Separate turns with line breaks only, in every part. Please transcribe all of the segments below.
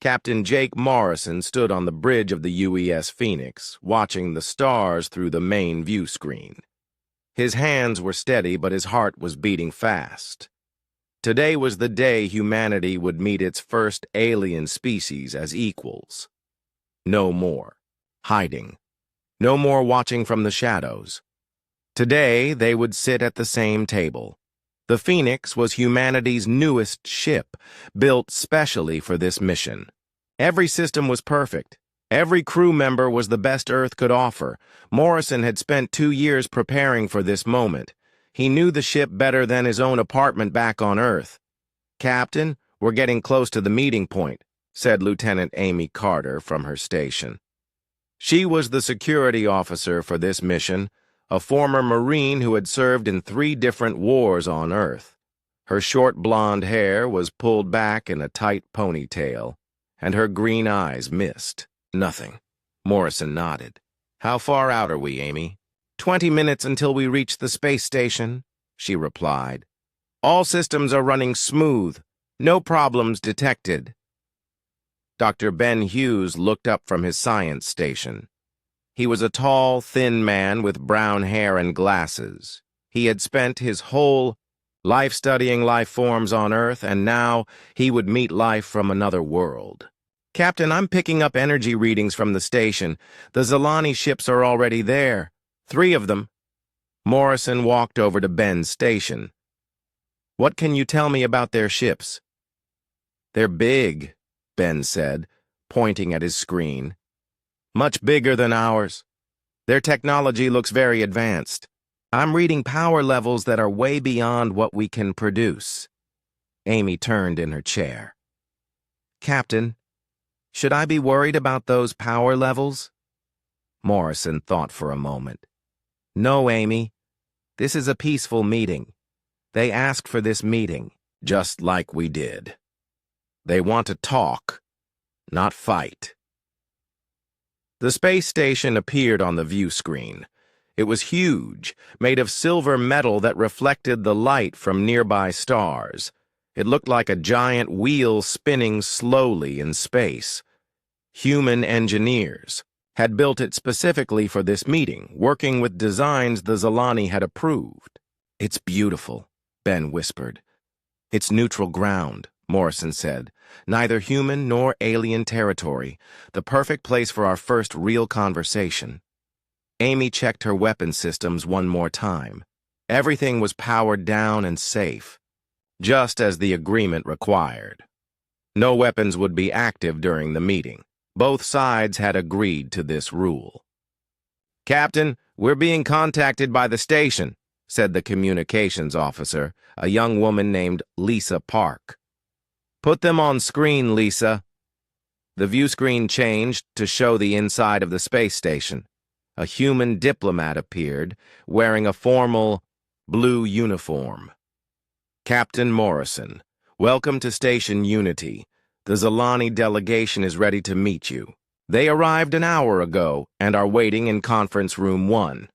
Captain Jake Morrison stood on the bridge of the UES Phoenix, watching the stars through the main view screen. His hands were steady, but his heart was beating fast. Today was the day humanity would meet its first alien species as equals. No more hiding. No more watching from the shadows. Today, they would sit at the same table. The Phoenix was humanity's newest ship, built specially for this mission. Every system was perfect. Every crew member was the best Earth could offer. Morrison had spent 2 years preparing for this moment. He knew the ship better than his own apartment back on Earth. "Captain, we're getting close to the meeting point," said Lieutenant Amy Carter from her station. She was the security officer for this mission, a former Marine who had served in 3 different wars on Earth. Her short blonde hair was pulled back in a tight ponytail, and her green eyes missed. "Nothing." Morrison nodded. "How far out are we, Amy?" 20 minutes until we reach the space station," she replied. "All systems are running smooth. No problems detected." Dr. Ben Hughes looked up from his science station. He was a tall, thin man with brown hair and glasses. He had spent his whole life studying life forms on Earth, and now he would meet life from another world. "Captain, I'm picking up energy readings from the station. The Zilani ships are already there. 3 of them." Morrison walked over to Ben's station. "What can you tell me about their ships?" "They're big," Ben said, pointing at his screen. "Much bigger than ours. Their technology looks very advanced. I'm reading power levels that are way beyond what we can produce." Amy turned in her chair. "Captain, should I be worried about those power levels?" Morrison thought for a moment. "No, Amy. This is a peaceful meeting. They asked for this meeting, just like we did. They want to talk, not fight." The space station appeared on the view screen. It was huge, made of silver metal that reflected the light from nearby stars. It looked like a giant wheel spinning slowly in space. Human engineers had built it specifically for this meeting, working with designs the Zilani had approved. "It's beautiful," Ben whispered. "It's neutral ground," Morrison said. "Neither human nor alien territory. The perfect place for our first real conversation." Amy checked her weapon systems one more time. Everything was powered down and safe, just as the agreement required. No weapons would be active during the meeting. Both sides had agreed to this rule. "Captain, we're being contacted by the station," said the communications officer, a young woman named Lisa Park. "Put them on screen, Lisa." The view screen changed to show the inside of the space station. A human diplomat appeared, wearing a formal blue uniform. "Captain Morrison, welcome to Station Unity. The Zilani delegation is ready to meet you. They arrived an hour ago and are waiting in Conference Room 1.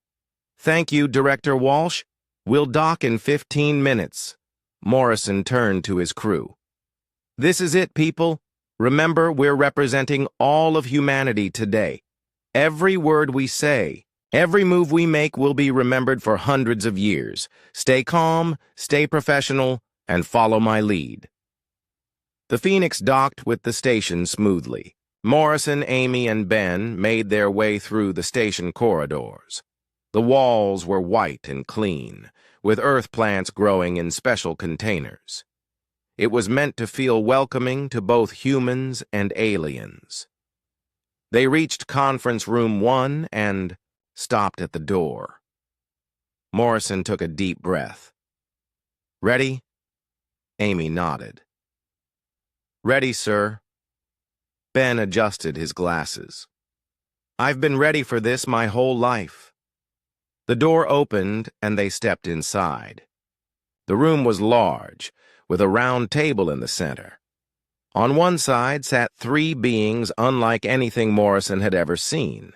"Thank you, Director Walsh. We'll dock in 15 minutes. Morrison turned to his crew. "This is it, people. Remember, we're representing all of humanity today. Every word we say, every move we make will be remembered for hundreds of years. Stay calm, stay professional, and follow my lead." The Phoenix docked with the station smoothly. Morrison, Amy, and Ben made their way through the station corridors. The walls were white and clean, with earth plants growing in special containers. It was meant to feel welcoming to both humans and aliens. They reached Conference Room 1 and stopped at the door. Morrison took a deep breath. "Ready?" Amy nodded. "Ready, sir." Ben adjusted his glasses. "I've been ready for this my whole life." The door opened and they stepped inside. The room was large, with a round table in the center. On one side sat 3 beings unlike anything Morrison had ever seen.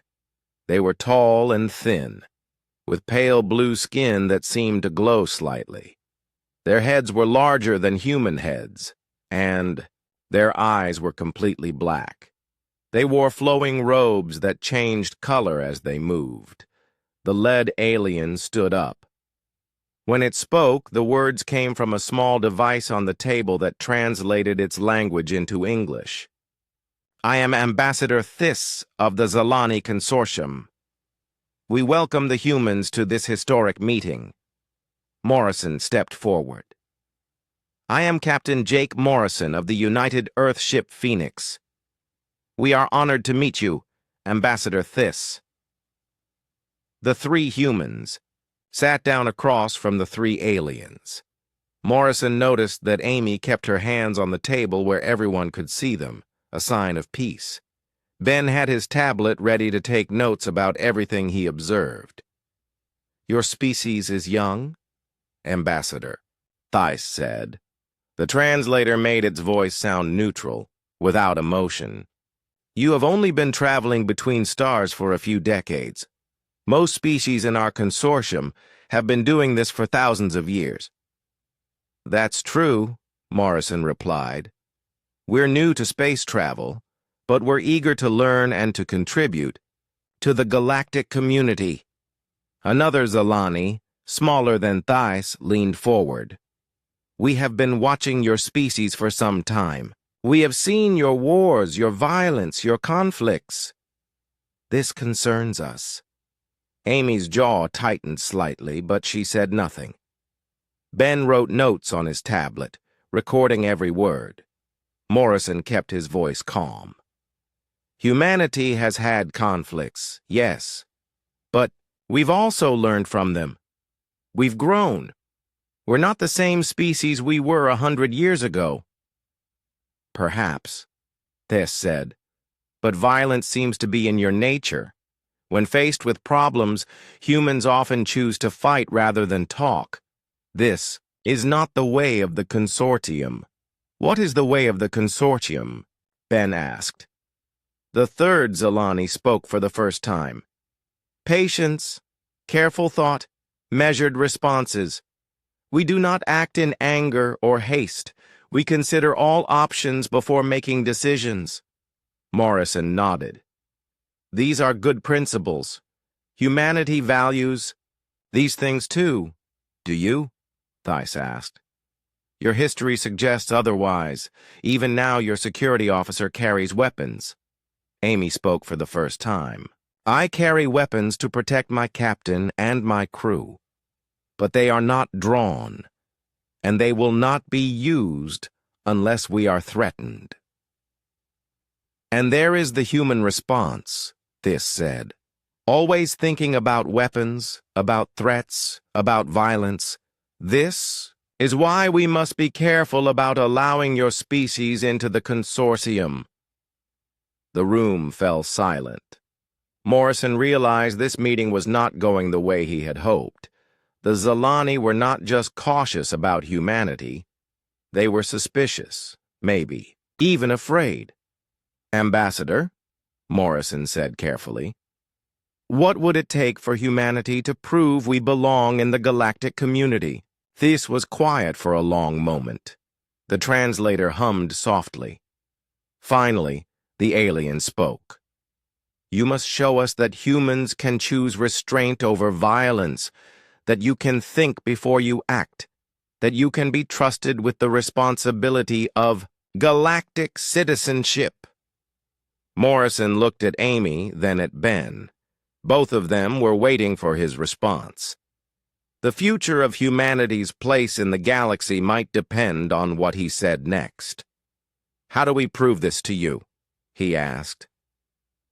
They were tall and thin, with pale blue skin that seemed to glow slightly. Their heads were larger than human heads, and Their eyes were completely black. They wore flowing robes that changed color as they moved. The lead alien stood up. When it spoke, the words came from a small device on the table that translated its language into English. "I am Ambassador Thys of the Zalani Consortium. We welcome the humans to this historic meeting." Morrison stepped forward. "I am Captain Jake Morrison of the United Earthship Phoenix. We are honored to meet you, Ambassador Thys." The three humans sat down across from the three aliens. Morrison noticed that Amy kept her hands on the table where everyone could see them, a sign of peace. Ben had his tablet ready to take notes about everything he observed. "Your species is young, Ambassador," Thys said. The translator made its voice sound neutral, without emotion. "You have only been traveling between stars for a few decades. Most species in our consortium have been doing this for thousands of years." "That's true," Morrison replied. "We're new to space travel, but we're eager to learn and to contribute to the galactic community." Another Zalani, smaller than Thys, leaned forward. "We have been watching your species for some time. We have seen your wars, your violence, your conflicts. This concerns us." Amy's jaw tightened slightly, but she said nothing. Ben wrote notes on his tablet, recording every word. Morrison kept his voice calm. "Humanity has had conflicts, yes, but we've also learned from them. We've grown. We're not the same species we were 100 years ago." "Perhaps," Thys said, "but violence seems to be in your nature. When faced with problems, humans often choose to fight rather than talk. This is not the way of the consortium." "What is the way of the consortium?" Ben asked. The third Zalani spoke for the first time. "Patience, careful thought, measured responses. We do not act in anger or haste. We consider all options before making decisions." Morrison nodded. "These are good principles. Humanity values these things too. Do you?" Thys asked. "Your history suggests otherwise. Even now your security officer carries weapons." Amy spoke for the first time. "I carry weapons to protect my captain and my crew. But they are not drawn, and they will not be used unless we are threatened." "And there is the human response," Thys said. "Always thinking about weapons, about threats, about violence. This is why we must be careful about allowing your species into the consortium." The room fell silent. Morrison realized this meeting was not going the way he had hoped. The Zalani were not just cautious about humanity. They were suspicious, maybe, even afraid. "Ambassador," Morrison said carefully, "what would it take for humanity to prove we belong in the galactic community?" Thys was quiet for a long moment. The translator hummed softly. Finally, the alien spoke. "You must show us that humans can choose restraint over violence, that you can think before you act, that you can be trusted with the responsibility of galactic citizenship." Morrison looked at Amy, then at Ben. Both of them were waiting for his response. The future of humanity's place in the galaxy might depend on what he said next. "How do we prove this to you?" he asked.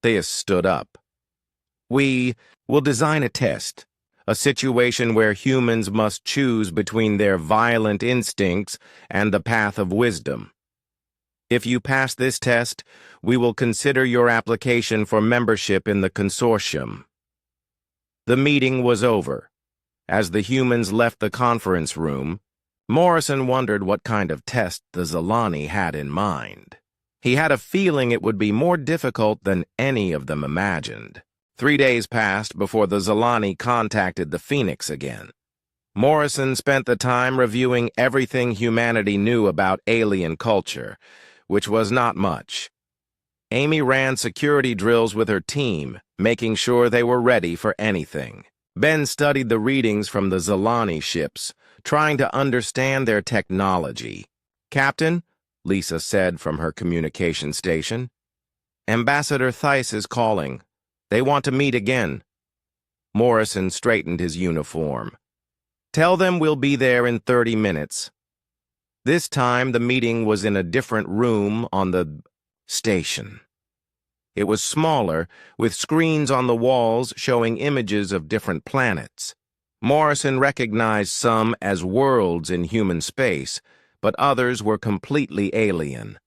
Thys stood up. "We will design a test, a situation where humans must choose between their violent instincts and the path of wisdom. If you pass this test, we will consider your application for membership in the consortium." The meeting was over. As the humans left the conference room, Morrison wondered what kind of test the Zalani had in mind. He had a feeling it would be more difficult than any of them imagined. 3 days passed before the Zalani contacted the Phoenix again. Morrison spent the time reviewing everything humanity knew about alien culture, which was not much. Amy ran security drills with her team, making sure they were ready for anything. Ben studied the readings from the Zalani ships, trying to understand their technology. "Captain," Lisa said from her communication station, "Ambassador Theiss is calling. They want to meet again." Morrison straightened his uniform. "Tell them we'll be there in 30 minutes. This time, the meeting was in a different room on the station. It was smaller, with screens on the walls showing images of different planets. Morrison recognized some as worlds in human space, but others were completely alien.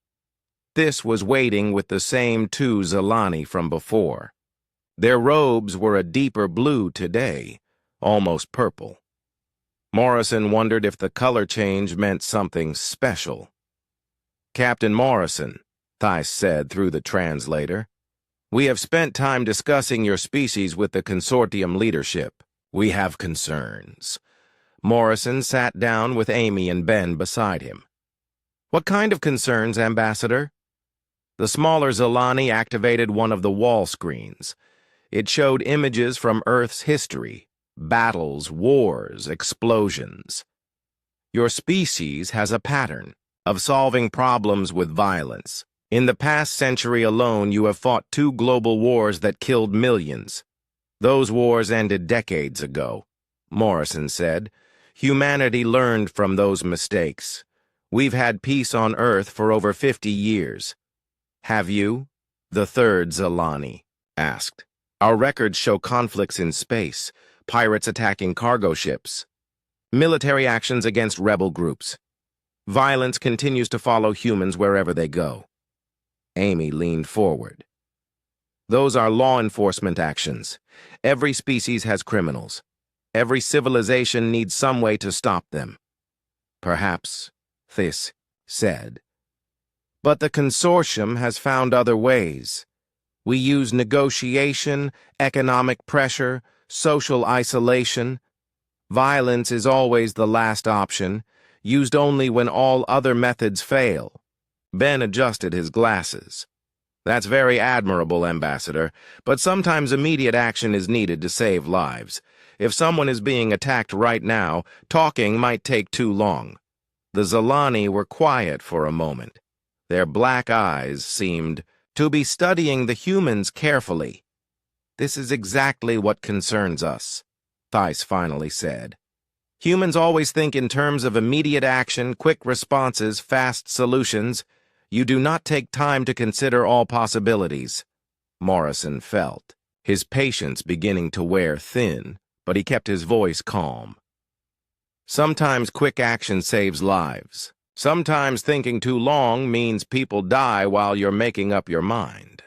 This was waiting with the same two Zalani from before. Their robes were a deeper blue today, almost purple. Morrison wondered if the color change meant something special. "Captain Morrison," Theiss said through the translator, "we have spent time discussing your species with the consortium leadership. We have concerns." Morrison sat down with Amy and Ben beside him. "What kind of concerns, Ambassador?" The smaller Zalani activated one of the wall screens. It showed images from Earth's history, battles, wars, explosions. "Your species has a pattern of solving problems with violence. In the past century alone, you have fought 2 global wars that killed millions. Those wars ended decades ago," Morrison said. "Humanity learned from those mistakes. We've had peace on Earth for over 50 years. Have you?" the third Zalani asked. "Our records show conflicts in space, pirates attacking cargo ships, military actions against rebel groups. Violence continues to follow humans wherever they go." Amy leaned forward. "Those are law enforcement actions. Every species has criminals. Every civilization needs some way to stop them." "Perhaps," Theiss said. "But the consortium has found other ways. We use negotiation, economic pressure, social isolation. Violence is always the last option, used only when all other methods fail." Ben adjusted his glasses. "That's very admirable, Ambassador, but sometimes immediate action is needed to save lives. If someone is being attacked right now, talking might take too long." The Zalani were quiet for a moment. Their black eyes seemed to be studying the humans carefully. "This is exactly what concerns us," Theiss finally said. "Humans always think in terms of immediate action, quick responses, fast solutions. You do not take time to consider all possibilities." Morrison felt his patience beginning to wear thin, but he kept his voice calm. "Sometimes quick action saves lives. Sometimes thinking too long means people die while you're making up your mind.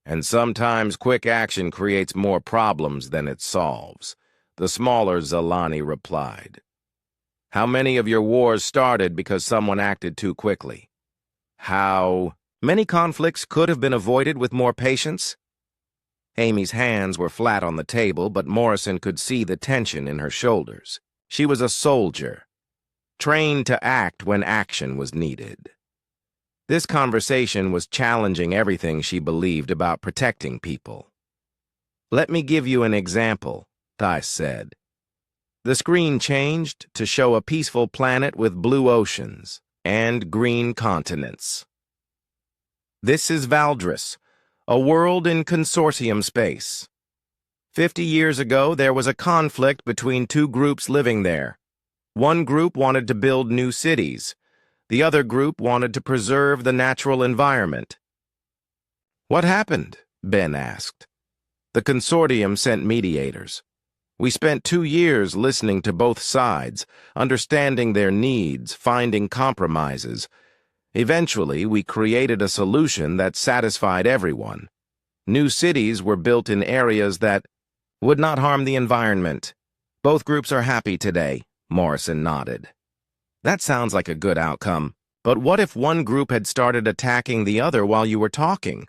And sometimes quick action creates more problems than it solves," the smaller Zalani replied. "How many of your wars started because someone acted too quickly? How many conflicts could have been avoided with more patience?" Amy's hands were flat on the table, but Morrison could see the tension in her shoulders. She was a soldier, trained to act when action was needed. This conversation was challenging everything she believed about protecting people. "Let me give you an example," Theiss said. The screen changed to show a peaceful planet with blue oceans and green continents. "This is Valdris, a world in consortium space. 50 years ago, there was a conflict between 2 groups living there. One group wanted to build new cities. The other group wanted to preserve the natural environment." "What happened?" Ben asked. "The consortium sent mediators. We spent 2 years listening to both sides, understanding their needs, finding compromises. Eventually, we created a solution that satisfied everyone. New cities were built in areas that would not harm the environment. Both groups are happy today," Morrison nodded. "That sounds like a good outcome. But what if one group had started attacking the other while you were talking?"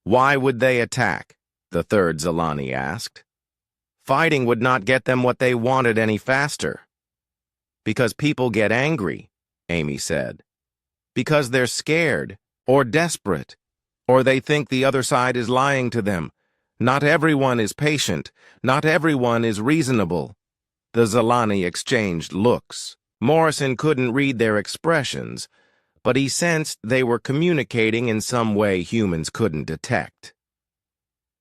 "Why would they attack?" the third Zalani asked. "Fighting would not get them what they wanted any faster." "Because people get angry," Amy said. because they're scared or desperate, or they think the other side is lying to them. Not everyone is patient. Not everyone is reasonable. The Zalani exchanged looks. Morrison couldn't read their expressions, but he sensed they were communicating in some way humans couldn't detect.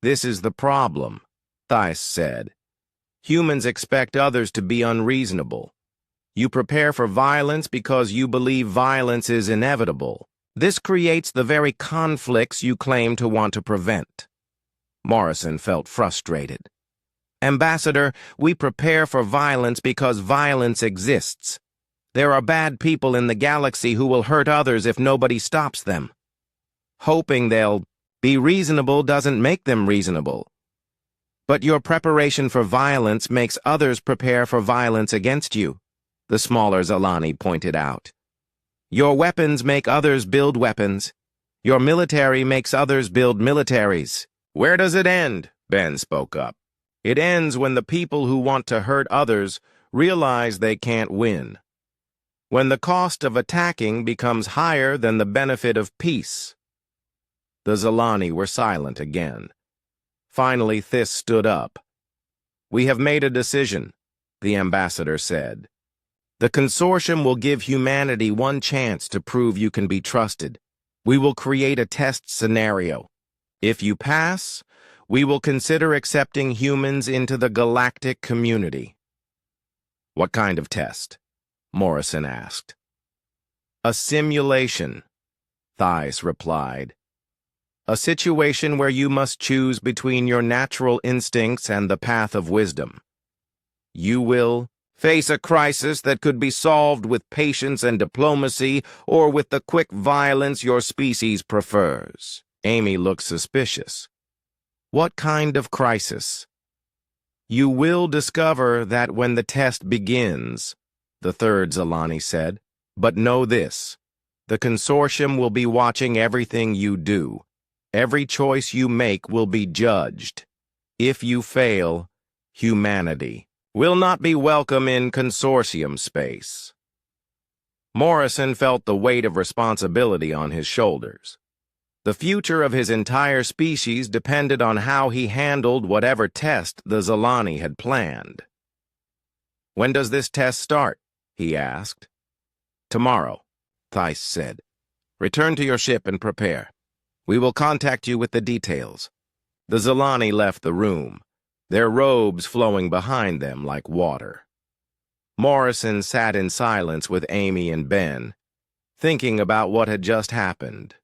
"This is the problem," Thais said. "Humans expect others to be unreasonable. You prepare for violence because you believe violence is inevitable. This creates the very conflicts you claim to want to prevent." Morrison felt frustrated. "Ambassador, we prepare for violence because violence exists. There are bad people in the galaxy who will hurt others if nobody stops them. Hoping they'll be reasonable doesn't make them reasonable. But your preparation for violence makes others prepare for violence against you," the smaller Zalani pointed out. "Your weapons make others build weapons. Your military makes others build militaries." "Where does it end?" Ben spoke up. "It ends when the people who want to hurt others realize they can't win. When the cost of attacking becomes higher than the benefit of peace." The Zalani were silent again. Finally, Thys stood up. "We have made a decision," the ambassador said. "The consortium will give humanity one chance to prove you can be trusted. We will create a test scenario. If you pass, we will consider accepting humans into the galactic community." "What kind of test?" Morrison asked. "A simulation," Thais replied. "A situation where you must choose between your natural instincts and the path of wisdom. You will face a crisis that could be solved with patience and diplomacy or with the quick violence your species prefers." Amy looked suspicious. "What kind of crisis?" "You will discover that when the test begins," the third Zalani said. "But know this, the consortium will be watching everything you do. Every choice you make will be judged. If you fail, humanity will not be welcome in consortium space." Morrison felt the weight of responsibility on his shoulders. The future of his entire species depended on how he handled whatever test the Zalani had planned. "When does this test start?" he asked. "Tomorrow," Thais said. "Return to your ship and prepare. We will contact you with the details." The Zalani left the room, their robes flowing behind them like water. Morrison sat in silence with Amy and Ben, thinking about what had just happened.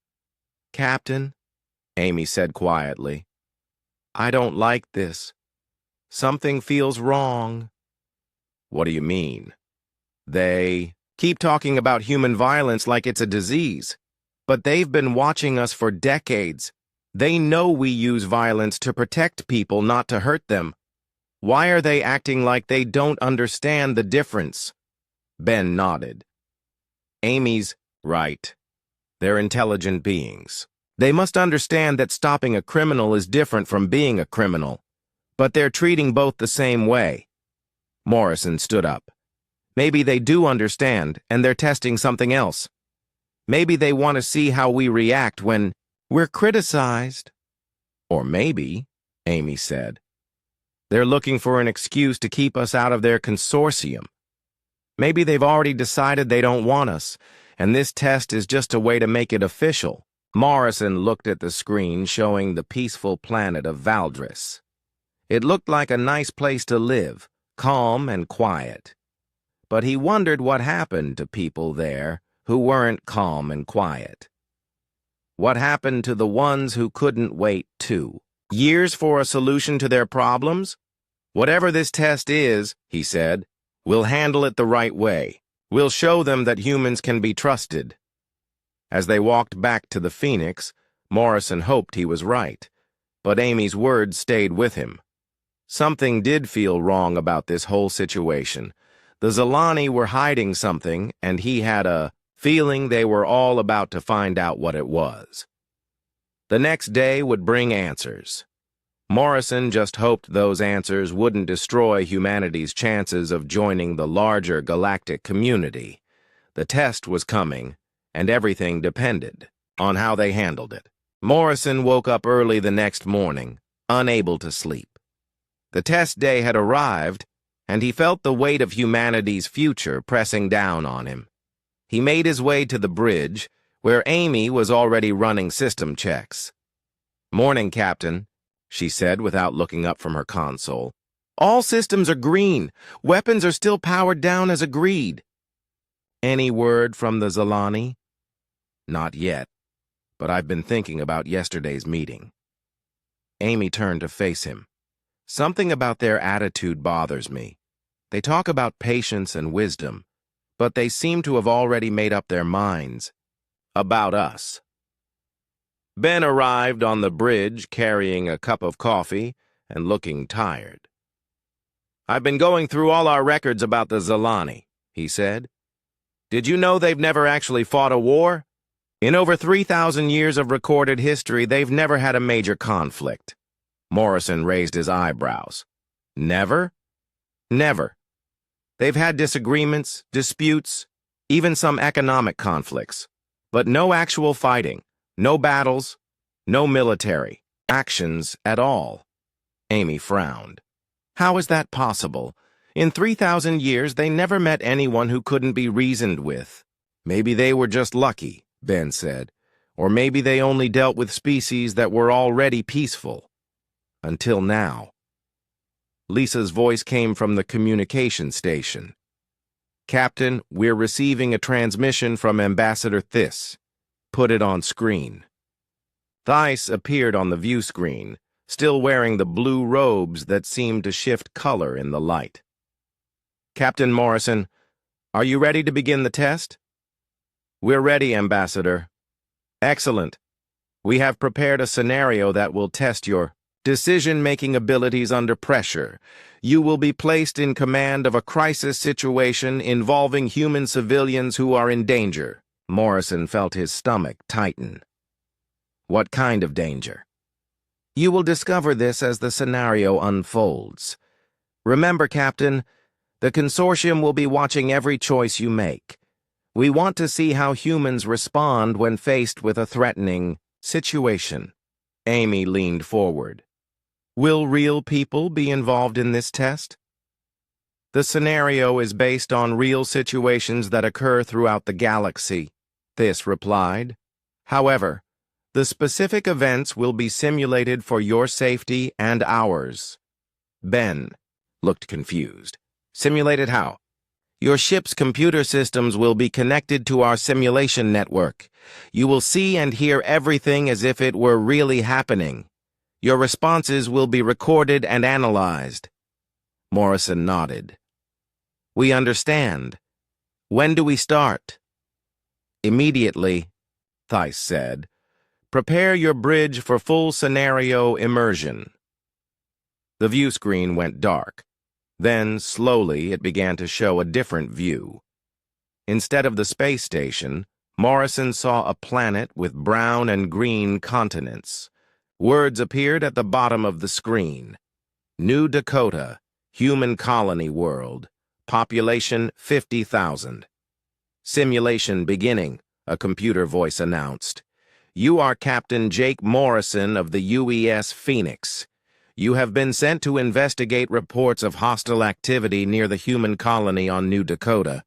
"Captain," Amy said quietly, "I don't like this. Something feels wrong." "What do you mean?" "They keep talking about human violence like it's a disease, but they've been watching us for decades. They know we use violence to protect people, not to hurt them. Why are they acting like they don't understand the difference?" Ben nodded. "Amy's right. They're intelligent beings. They must understand that stopping a criminal is different from being a criminal, but they're treating both the same way." Morrison stood up. "Maybe they do understand, and they're testing something else. Maybe they want to see how we react when we're criticized." "Or maybe," Amy said, "they're looking for an excuse to keep us out of their consortium. Maybe they've already decided they don't want us, and this test is just a way to make it official." Morrison looked at the screen showing the peaceful planet of Valdris. It looked like a nice place to live, calm and quiet. But he wondered what happened to people there who weren't calm and quiet. What happened to the ones who couldn't wait too? Years for a solution to their problems? "Whatever this test is," he said, "we'll handle it the right way. We'll show them that humans can be trusted." As they walked back to the Phoenix, Morrison hoped he was right, but Amy's words stayed with him. Something did feel wrong about this whole situation. The Zalani were hiding something, and he had a feeling they were all about to find out what it was. The next day would bring answers. Morrison just hoped those answers wouldn't destroy humanity's chances of joining the larger galactic community. The test was coming, and everything depended on how they handled it. Morrison woke up early the next morning, unable to sleep. The test day had arrived, and he felt the weight of humanity's future pressing down on him. He made his way to the bridge, where Amy was already running system checks. "Morning, Captain," she said without looking up from her console. "All systems are green. Weapons are still powered down as agreed." "Any word from the Zalani?" "Not yet, but I've been thinking about yesterday's meeting." Amy turned to face him. "Something about their attitude bothers me. They talk about patience and wisdom, but they seem to have already made up their minds about us." Ben arrived on the bridge carrying a cup of coffee and looking tired. "I've been going through all our records about the Zalani," he said. "Did you know they've never actually fought a war? In over 3,000 years of recorded history, they've never had a major conflict." Morrison raised his eyebrows. "Never?" "Never. They've had disagreements, disputes, even some economic conflicts, but no actual fighting, no battles, no military actions at all." Amy frowned. "How is that possible? In 3,000 years, they never met anyone who couldn't be reasoned with." "Maybe they were just lucky," Ben said. "Or maybe they only dealt with species that were already peaceful. Until now." Lisa's voice came from the communication station. "Captain, we're receiving a transmission from Ambassador Thys. Put it on screen." Thys appeared on the view screen, still wearing the blue robes that seemed to shift color in the light. "Captain Morrison, are you ready to begin the test?" "We're ready, Ambassador." "Excellent. We have prepared a scenario that will test your decision-making abilities under pressure. You will be placed in command of a crisis situation involving human civilians who are in danger." Morrison felt his stomach tighten. "What kind of danger?" "You will discover this as the scenario unfolds. Remember, Captain, the consortium will be watching every choice you make. We want to see how humans respond when faced with a threatening situation." Amy leaned forward. "Will real people be involved in this test?" "The scenario is based on real situations that occur throughout the galaxy," Thys replied. "However, the specific events will be simulated for your safety and ours." Ben looked confused. "Simulated how?" "Your ship's computer systems will be connected to our simulation network. You will see and hear everything as if it were really happening. Your responses will be recorded and analyzed." Morrison nodded. "We understand. When do we start?" "Immediately," Thys said. "Prepare your bridge for full scenario immersion." The view screen went dark. Then, slowly, it began to show a different view. Instead of the space station, Morrison saw a planet with brown and green continents. Words appeared at the bottom of the screen. "New Dakota, Human Colony World, population 50,000. Simulation beginning," a computer voice announced. "You are Captain Jake Morrison of the UES Phoenix. You have been sent to investigate reports of hostile activity near the human colony on New Dakota."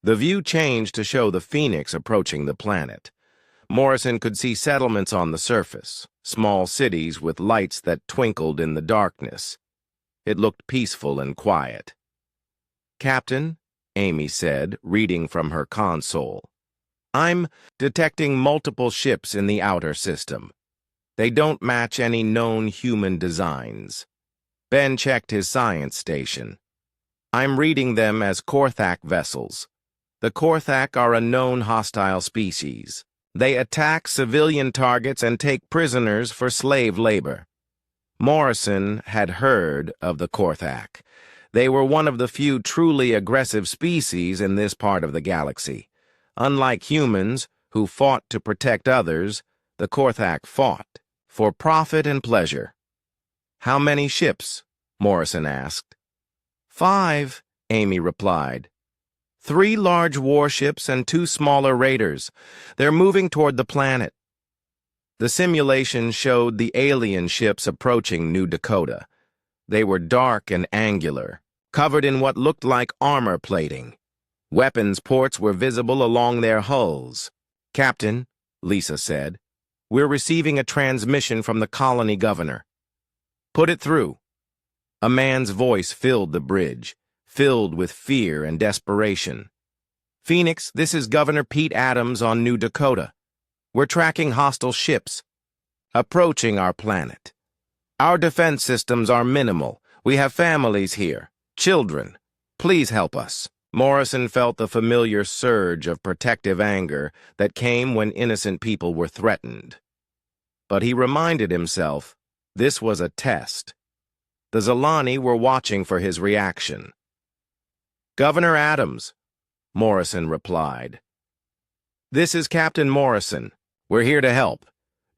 The view changed to show the Phoenix approaching the planet. Morrison could see settlements on the surface, small cities with lights that twinkled in the darkness. It looked peaceful and quiet. "Captain," Amy said, reading from her console, "I'm detecting multiple ships in the outer system. They don't match any known human designs." Ben checked his science station. "I'm reading them as Korthak vessels. The Korthak are a known hostile species. They attack civilian targets and take prisoners for slave labor." Morrison had heard of the Korthak. They were one of the few truly aggressive species in this part of the galaxy. Unlike humans, who fought to protect others, the Korthak fought for profit and pleasure. "How many ships?" Morrison asked. "5," Amy replied. 3 large warships and 2 smaller raiders. They're moving toward the planet. The simulation showed the alien ships approaching New Dakota. They were dark and angular, covered in what looked like armor plating. Weapons ports were visible along their hulls. "Captain," Lisa said, "we're receiving a transmission from the colony governor." "Put it through." A man's voice filled the bridge, filled with fear and desperation. "Phoenix, this is Governor Pete Adams on New Dakota. We're tracking hostile ships approaching our planet. Our defense systems are minimal. We have families here, children. Please help us." Morrison felt the familiar surge of protective anger that came when innocent people were threatened. But he reminded himself this was a test. The Zilani were watching for his reaction. "Governor Adams," Morrison replied. "This is Captain Morrison. We're here to help.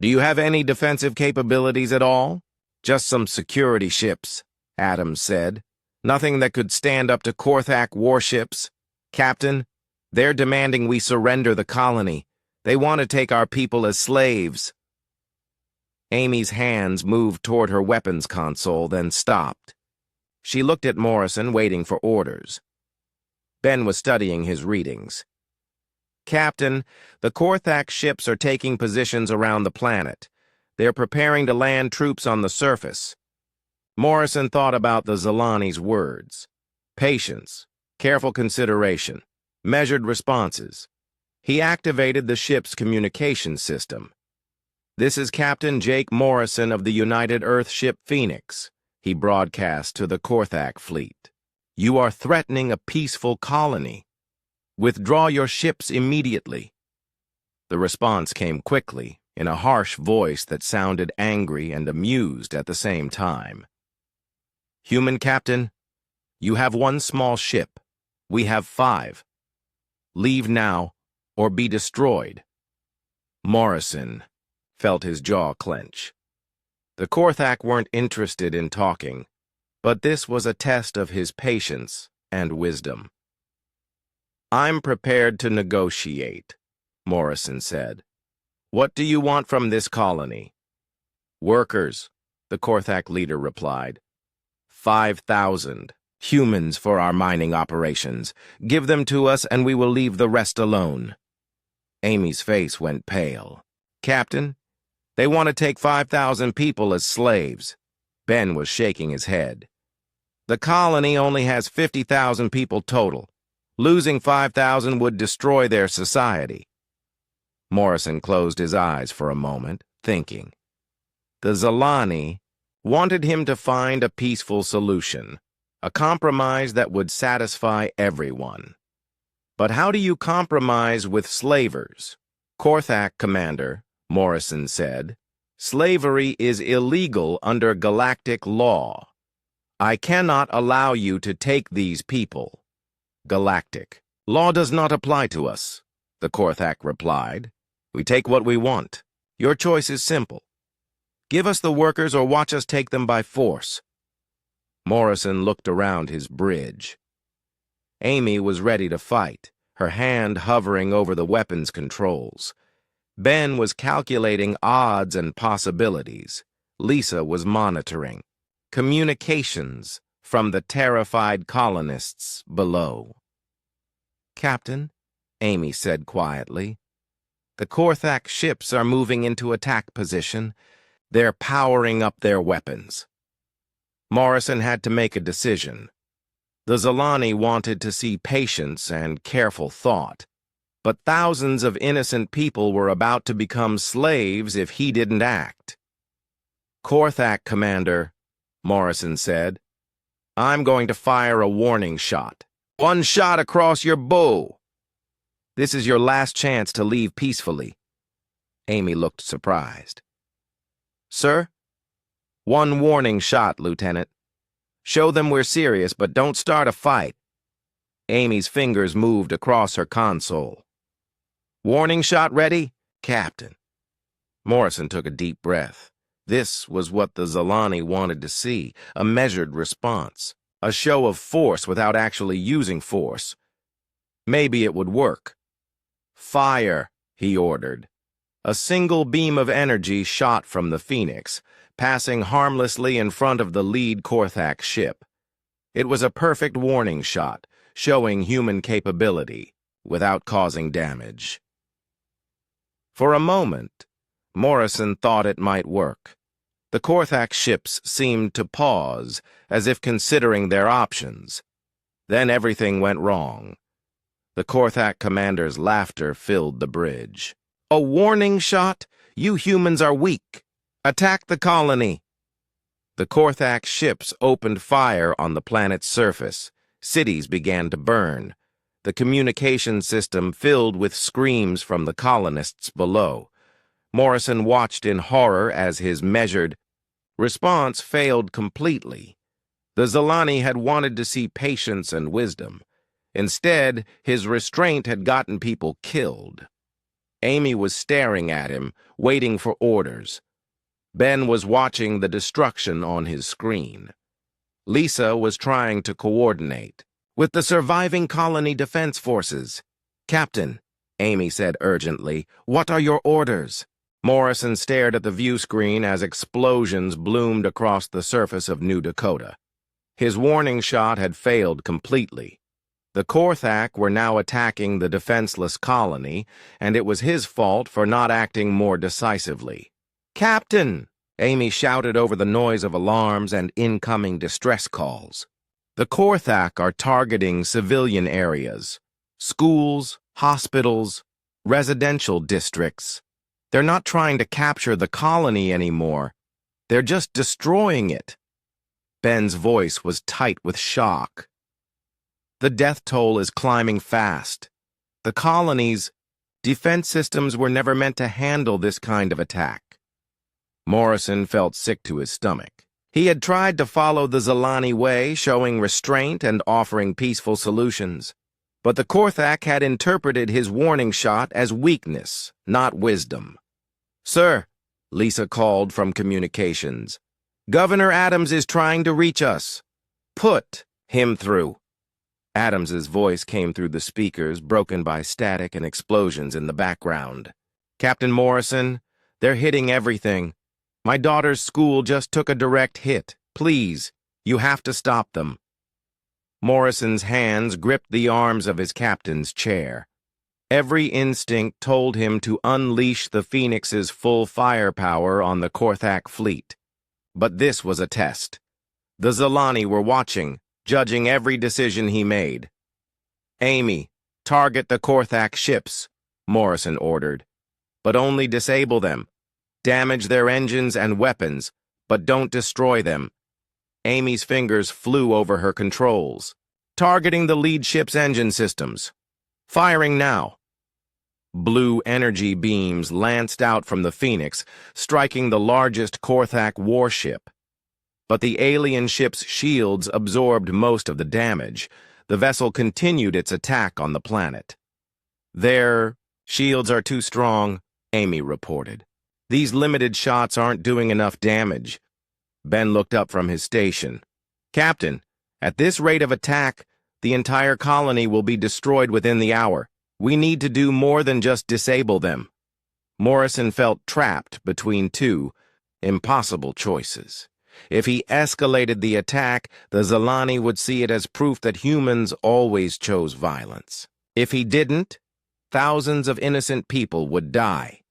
Do you have any defensive capabilities at all?" "Just some security ships," Adams said. "Nothing that could stand up to Korthak warships. Captain, they're demanding we surrender the colony. They want to take our people as slaves." Amy's hands moved toward her weapons console, then stopped. She looked at Morrison, waiting for orders. Ben was studying his readings. "Captain, the Korthak ships are taking positions around the planet. They're preparing to land troops on the surface." Morrison thought about the Zilani's words. Patience, careful consideration, measured responses. He activated the ship's communication system. "This is Captain Jake Morrison of the United Earth ship Phoenix," he broadcast to the Korthak fleet. "You are threatening a peaceful colony. Withdraw your ships immediately." The response came quickly, in a harsh voice that sounded angry and amused at the same time. "Human captain, you have 1 small ship. We have 5. Leave now, or be destroyed." Morrison felt his jaw clench. The Korthak weren't interested in talking, but this was a test of his patience and wisdom. "I'm prepared to negotiate," Morrison said. "What do you want from this colony?" "Workers," the Korthak leader replied. 5,000 humans for our mining operations. Give them to us and we will leave the rest alone." Amy's face went pale. "Captain, they want to take 5,000 people as slaves." Ben was shaking his head. "The colony only has 50,000 people total. Losing 5,000 would destroy their society." Morrison closed his eyes for a moment, thinking. The Zilani wanted him to find a peaceful solution, a compromise that would satisfy everyone. But how do you compromise with slavers? "Korthak, Commander," Morrison said, "slavery is illegal under galactic law. I cannot allow you to take these people." "Galactic law does not apply to us," the Korthak replied. "We take what we want. Your choice is simple. Give us the workers or watch us take them by force." Morrison looked around his bridge. Amy was ready to fight, her hand hovering over the weapons controls. Ben was calculating odds and possibilities. Lisa was monitoring communications from the terrified colonists below. "Captain," Amy said quietly, "the Korthak ships are moving into attack position. They're powering up their weapons." Morrison had to make a decision. The Zilani wanted to see patience and careful thought, but thousands of innocent people were about to become slaves if he didn't act. "Korthak, Commander," Morrison said, "I'm going to fire a warning shot. 1 shot across your bow. This is your last chance to leave peacefully." Amy looked surprised. "Sir?" "1 warning shot, Lieutenant. Show them we're serious, but don't start a fight." Amy's fingers moved across her console. "Warning shot ready, Captain." Morrison took a deep breath. This was what the Zilani wanted to see, a measured response, a show of force without actually using force. Maybe it would work. Fire, he ordered. A single beam of energy shot from the Phoenix, passing harmlessly in front of the lead Korthak ship. It was a perfect warning shot, showing human capability, without causing damage. For a moment, Morrison thought it might work. The Korthak ships seemed to pause, as if considering their options. Then everything went wrong. The Korthak commander's laughter filled the bridge. "A warning shot? You humans are weak. Attack the colony." The Korthak ships opened fire on the planet's surface. Cities began to burn. The communication system filled with screams from the colonists below. Morrison watched in horror as his measured response failed completely. The Zilani had wanted to see patience and wisdom. Instead, his restraint had gotten people killed. Amy was staring at him, waiting for orders. Ben was watching the destruction on his screen. Lisa was trying to coordinate with the surviving colony defense forces. "Captain," Amy said urgently, "what are your orders?" Morrison stared at the view screen as explosions bloomed across the surface of New Dakota. His warning shot had failed completely. The Korthak were now attacking the defenseless colony, and it was his fault for not acting more decisively. "Captain!" Amy shouted over the noise of alarms and incoming distress calls. "The Korthak are targeting civilian areas, schools, hospitals, residential districts. They're not trying to capture the colony anymore. They're just destroying it." Ben's voice was tight with shock. "The death toll is climbing fast. The colony's defense systems were never meant to handle this kind of attack." Morrison felt sick to his stomach. He had tried to follow the Zilani way, showing restraint and offering peaceful solutions. But the Korthak had interpreted his warning shot as weakness, not wisdom. "Sir," Lisa called from communications, "Governor Adams is trying to reach us. Put him through." Adams's voice came through the speakers, broken by static and explosions in the background. "Captain Morrison, they're hitting everything. My daughter's school just took a direct hit. Please, you have to stop them." Morrison's hands gripped the arms of his captain's chair. Every instinct told him to unleash the Phoenix's full firepower on the Korthak fleet. But this was a test. The Zilani were watching, judging every decision he made. "Amy, target the Korthak ships," Morrison ordered. "But only disable them. Damage their engines and weapons, but don't destroy them." Amy's fingers flew over her controls. "Targeting the lead ship's engine systems. Firing now." Blue energy beams lanced out from the Phoenix, striking the largest Korthak warship. But the alien ship's shields absorbed most of the damage. The vessel continued its attack on the planet. "Their shields are too strong," Amy reported. "These limited shots aren't doing enough damage." Ben looked up from his station. "Captain, at this rate of attack, the entire colony will be destroyed within the hour. We need to do more than just disable them." Morrison felt trapped between two impossible choices. If he escalated the attack, the Zilani would see it as proof that humans always chose violence. If he didn't, thousands of innocent people would die.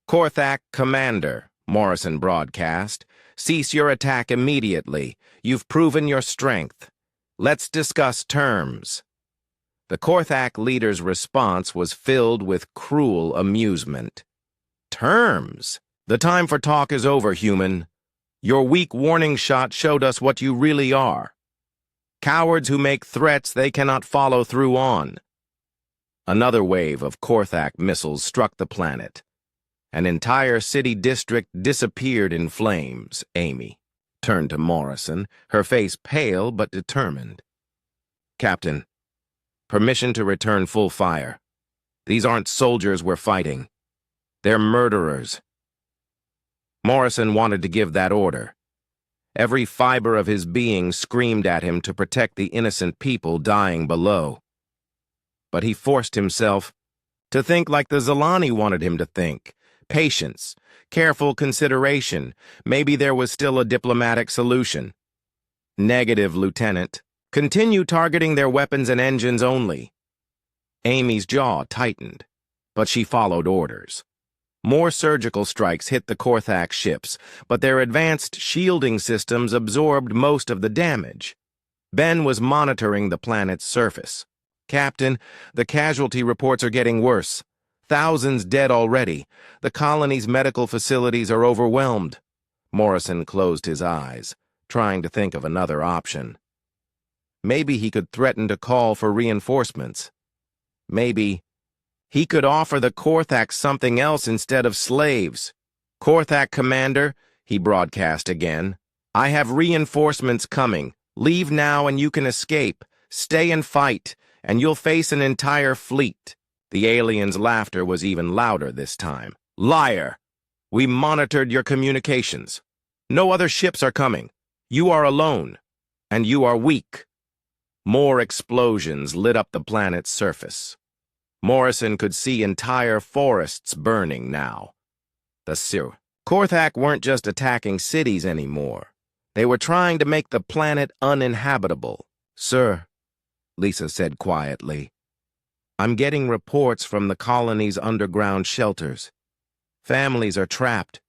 "Korthak Commander," Morrison broadcast, "cease your attack immediately. You've proven your strength. Let's discuss terms." The Korthak leader's response was filled with cruel amusement. "Terms? The time for talk is over, human. Your weak warning shot showed us what you really are. Cowards who make threats they cannot follow through on." Another wave of Korthak missiles struck the planet. An entire city district disappeared in flames. Amy turned to Morrison, her face pale but determined. "Captain, permission to return full fire. These aren't soldiers we're fighting. They're murderers." Morrison wanted to give that order. Every fiber of his being screamed at him to protect the innocent people dying below. But he forced himself to think like the Zalani wanted him to think. Patience, careful consideration. Maybe there was still a diplomatic solution. Negative, Lieutenant. Continue targeting their weapons and engines only. Amy's jaw tightened, but she followed orders. More surgical strikes hit the Korthak ships, but their advanced shielding systems absorbed most of the damage. Ben was monitoring the planet's surface. Captain, the casualty reports are getting worse. Thousands dead already. The colony's medical facilities are overwhelmed. Morrison closed his eyes, trying to think of another option. Maybe he could threaten to call for reinforcements. Maybe he could offer the Korthak something else instead of slaves. Korthak Commander, he broadcast again. I have reinforcements coming. Leave now and you can escape. Stay and fight, and you'll face an entire fleet. The alien's laughter was even louder this time. Liar! We monitored your communications. No other ships are coming. You are alone, and you are weak. More explosions lit up the planet's surface. Morrison could see entire forests burning now. The Korthak weren't just attacking cities anymore. They were trying to make the planet uninhabitable. Sir, Lisa said quietly, I'm getting reports from the colony's underground shelters. Families are trapped.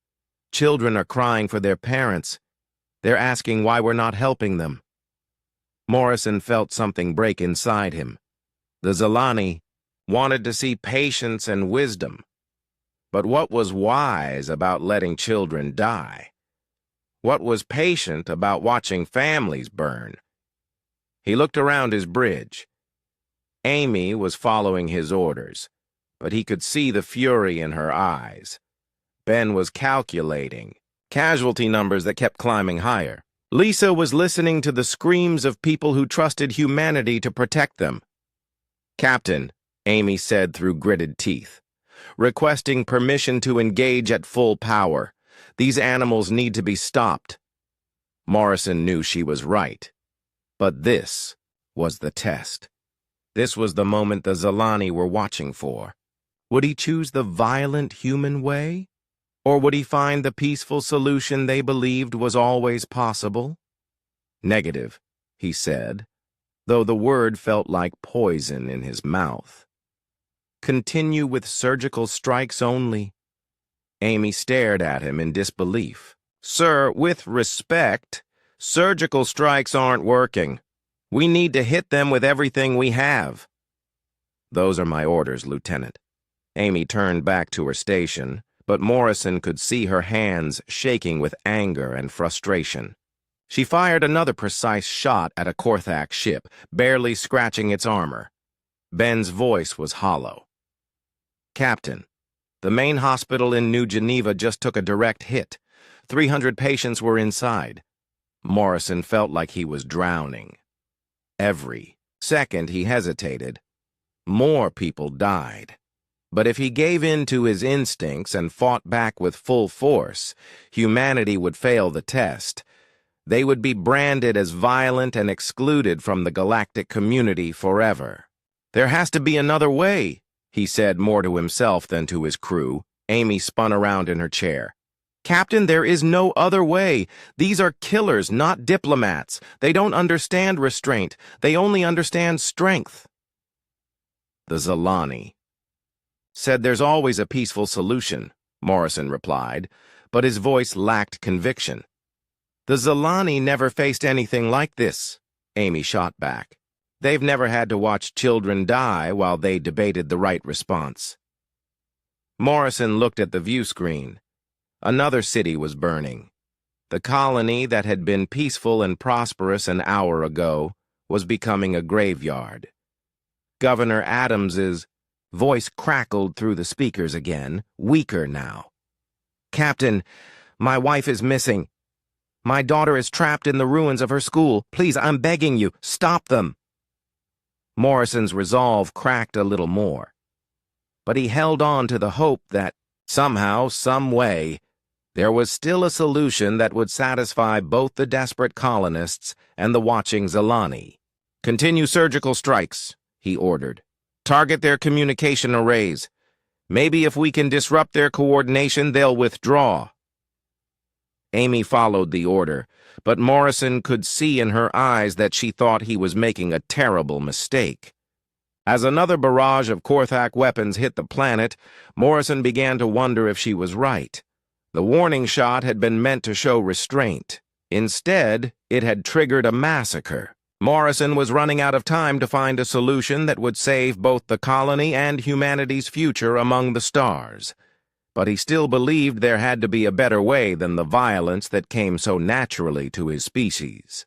Children are crying for their parents. They're asking why we're not helping them. Morrison felt something break inside him. The Zalani wanted to see patience and wisdom. But what was wise about letting children die? What was patient about watching families burn? He looked around his bridge. Amy was following his orders, but he could see the fury in her eyes. Ben was calculating casualty numbers that kept climbing higher. Lisa was listening to the screams of people who trusted humanity to protect them. Captain, Amy said through gritted teeth, requesting permission to engage at full power. These animals need to be stopped. Morrison knew she was right. But this was the test. This was the moment the Zalani were watching for. Would he choose the violent human way? Or would he find the peaceful solution they believed was always possible? Negative, he said, though the word felt like poison in his mouth. Continue with surgical strikes only. Amy stared at him in disbelief. Sir, with respect, surgical strikes aren't working. We need to hit them with everything we have. Those are my orders, Lieutenant. Amy turned back to her station, but Morrison could see her hands shaking with anger and frustration. She fired another precise shot at a Korthak ship, barely scratching its armor. Ben's voice was hollow. Captain, the main hospital in New Geneva just took a direct hit. 300 patients were inside. Morrison felt like he was drowning. Every second he hesitated, more people died. But if he gave in to his instincts and fought back with full force, humanity would fail the test. They would be branded as violent and excluded from the galactic community forever. There has to be another way, he said more to himself than to his crew. Amy spun around in her chair. Captain, there is no other way. These are killers, not diplomats. They don't understand restraint. They only understand strength. The Zalani said there's always a peaceful solution, Morrison replied, but his voice lacked conviction. The Zalani never faced anything like this, Amy shot back. They've never had to watch children die while they debated the right response. Morrison looked at the view screen. Another city was burning. The colony that had been peaceful and prosperous an hour ago was becoming a graveyard. Governor Adams's voice crackled through the speakers again, weaker now. Captain, my wife is missing. My daughter is trapped in the ruins of her school. Please, I'm begging you, stop them. Morrison's resolve cracked a little more. But he held on to the hope that, somehow, some way, there was still a solution that would satisfy both the desperate colonists and the watching Zalani. Continue surgical strikes, he ordered. Target their communication arrays. Maybe if we can disrupt their coordination, they'll withdraw. Amy followed the order, but Morrison could see in her eyes that she thought he was making a terrible mistake. As another barrage of Korthak weapons hit the planet, Morrison began to wonder if she was right. The warning shot had been meant to show restraint. Instead, it had triggered a massacre. Morrison was running out of time to find a solution that would save both the colony and humanity's future among the stars. But he still believed there had to be a better way than the violence that came so naturally to his species.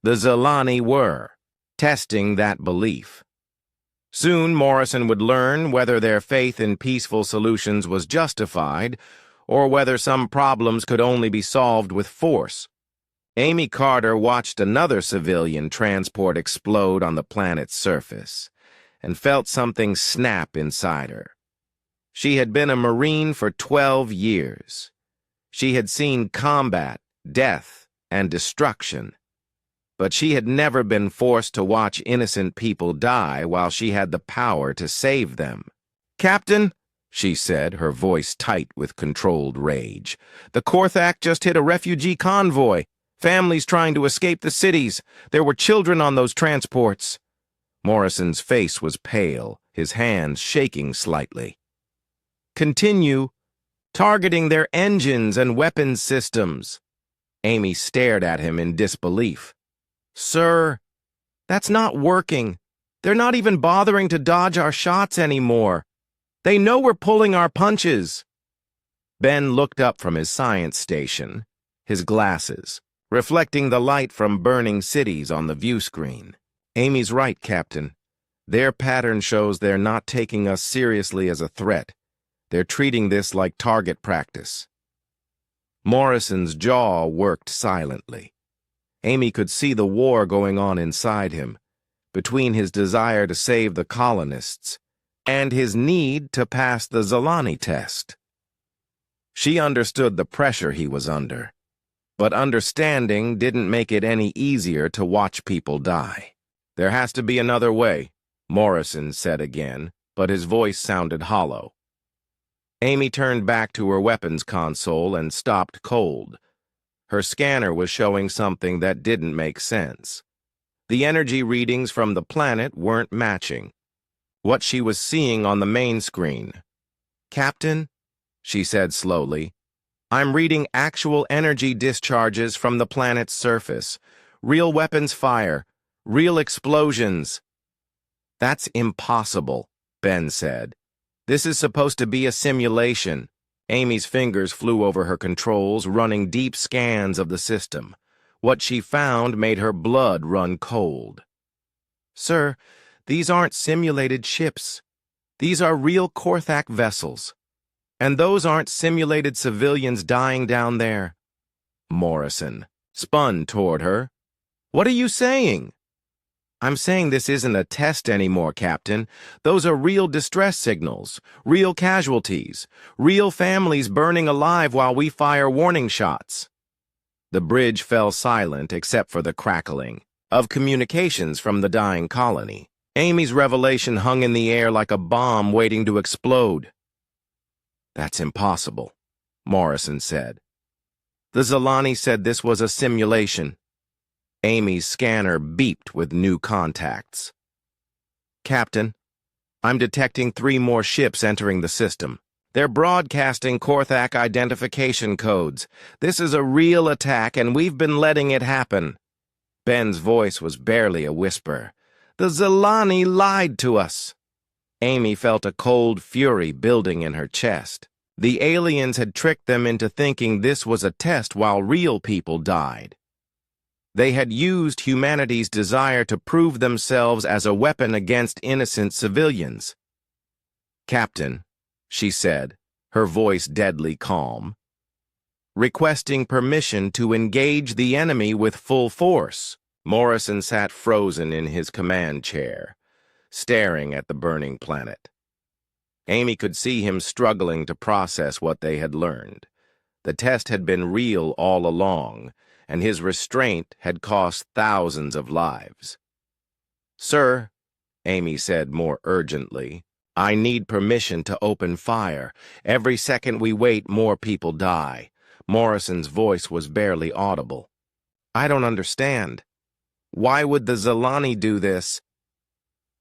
The Zilani were testing that belief. Soon Morrison would learn whether their faith in peaceful solutions was justified or whether some problems could only be solved with force. Amy Carter watched another civilian transport explode on the planet's surface and felt something snap inside her. She had been a Marine for 12 years. She had seen combat, death, and destruction. But she had never been forced to watch innocent people die while she had the power to save them. "Captain," she said, her voice tight with controlled rage, "the Korthak just hit a refugee convoy. Families trying to escape the cities. There were children on those transports." Morrison's face was pale, his hands shaking slightly. "Continue targeting their engines and weapons systems." Amy stared at him in disbelief. "Sir, that's not working. They're not even bothering to dodge our shots anymore. They know we're pulling our punches." Ben looked up from his science station, his glasses, reflecting the light from burning cities on the view screen. "Amy's right, Captain. Their pattern shows they're not taking us seriously as a threat. They're treating this like target practice." Morrison's jaw worked silently. Amy could see the war going on inside him, between his desire to save the colonists and his need to pass the Zilani test. She understood the pressure he was under, but understanding didn't make it any easier to watch people die. "There has to be another way," Morrison said again, but his voice sounded hollow. Amy turned back to her weapons console and stopped cold. Her scanner was showing something that didn't make sense. The energy readings from the planet weren't matching what she was seeing on the main screen. "Captain," she said slowly, "I'm reading actual energy discharges from the planet's surface. Real weapons fire. Real explosions." "That's impossible," Ben said. "This is supposed to be a simulation." Amy's fingers flew over her controls, running deep scans of the system. What she found made her blood run cold. "Sir, these aren't simulated ships. These are real Korthak vessels. And those aren't simulated civilians dying down there." Morrison spun toward her. "What are you saying?" "I'm saying this isn't a test anymore, Captain. Those are real distress signals, real casualties, real families burning alive while we fire warning shots." The bridge fell silent except for the crackling of communications from the dying colony. Amy's revelation hung in the air like a bomb waiting to explode. "That's impossible," Morrison said. "The Zilani said this was a simulation." Amy's scanner beeped with new contacts. "Captain, I'm detecting 3 more ships entering the system. They're broadcasting Korthak identification codes. This is a real attack, and we've been letting it happen." Ben's voice was barely a whisper. "The Zilani lied to us." Amy felt a cold fury building in her chest. The aliens had tricked them into thinking this was a test while real people died. They had used humanity's desire to prove themselves as a weapon against innocent civilians. "Captain," she said, her voice deadly calm, "requesting permission to engage the enemy with full force." Morrison sat frozen in his command chair, staring at the burning planet. Amy could see him struggling to process what they had learned. The test had been real all along, and his restraint had cost thousands of lives. "Sir, Amy said more urgently. I need permission to open fire. Every second we wait, more people die. Morrison's voice was barely audible. I don't understand. Why would the Zilani do this?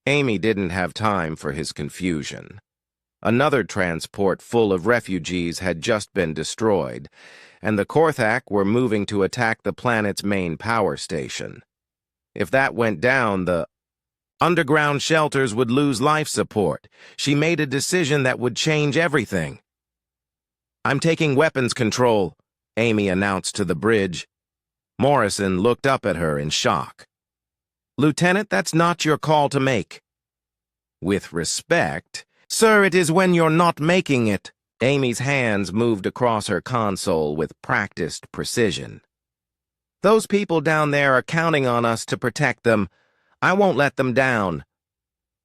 Amy didn't have time for his confusion. Another transport full of refugees had just been destroyed, and the Korthak were moving to attack the planet's main power station. If that went down, the underground shelters would lose life support. She made a decision that would change everything. I'm taking weapons control, Amy announced to the bridge. Morrison looked up at her in shock. Lieutenant, that's not your call to make. With respect, sir, it is when you're not making it. Amy's hands moved across her console with practiced precision. Those people down there are counting on us to protect them. I won't let them down.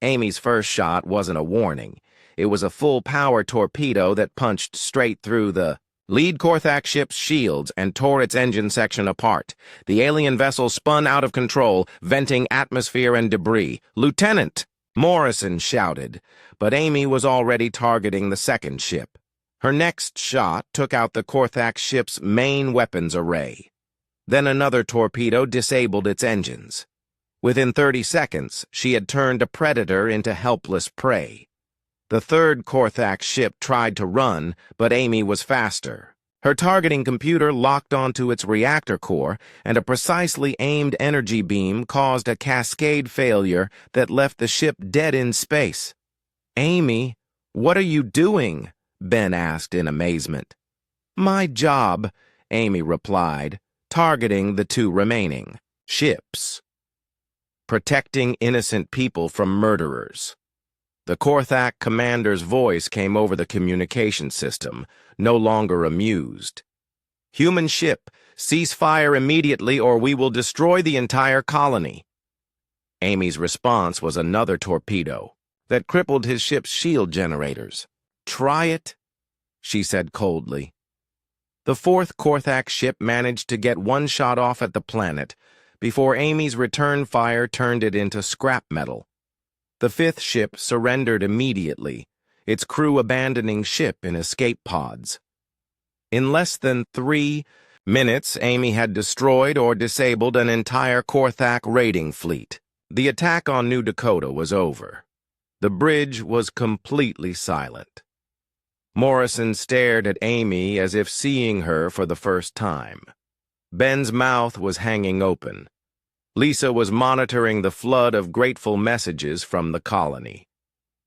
Amy's first shot wasn't a warning. It was a full-power torpedo that punched straight through the lead Korthak ship's shields and tore its engine section apart. The alien vessel spun out of control, venting atmosphere and debris. Lieutenant! Morrison shouted, but Amy was already targeting the second ship. Her next shot took out the Korthak ship's main weapons array. Then another torpedo disabled its engines. Within 30 seconds, she had turned a predator into helpless prey. The third Korthak ship tried to run, but Amy was faster. Her targeting computer locked onto its reactor core, and a precisely aimed energy beam caused a cascade failure that left the ship dead in space. Amy, what are you doing? Ben asked in amazement. My job, Amy replied, targeting the two remaining ships. Protecting innocent people from murderers. The Korthak commander's voice came over the communication system, no longer amused. Human ship, cease fire immediately or we will destroy the entire colony. Amy's response was another torpedo that crippled his ship's shield generators. Try it, she said coldly. The fourth Korthak ship managed to get one shot off at the planet before Amy's return fire turned it into scrap metal. The fifth ship surrendered immediately, its crew abandoning ship in escape pods. In less than 3 minutes, Amy had destroyed or disabled an entire Korthak raiding fleet. The attack on New Dakota was over. The bridge was completely silent. Morrison stared at Amy as if seeing her for the first time. Ben's mouth was hanging open. Lisa was monitoring the flood of grateful messages from the colony.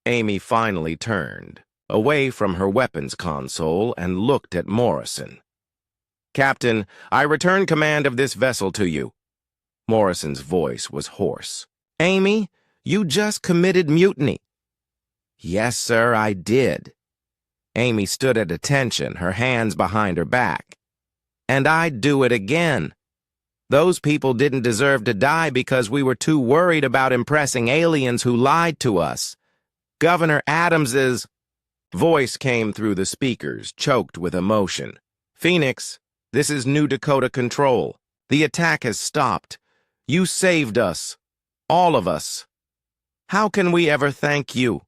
Amy finally turned, away from her weapons console, and looked at Morrison. Captain, I return command of this vessel to you. Morrison's voice was hoarse. Amy, you just committed mutiny. Yes, sir, I did. Amy stood at attention, her hands behind her back. And I'd do it again. Those people didn't deserve to die because we were too worried about impressing aliens who lied to us. Governor Adams's voice came through the speakers, choked with emotion. Phoenix, this is New Dakota Control. The attack has stopped. You saved us. All of us. How can we ever thank you?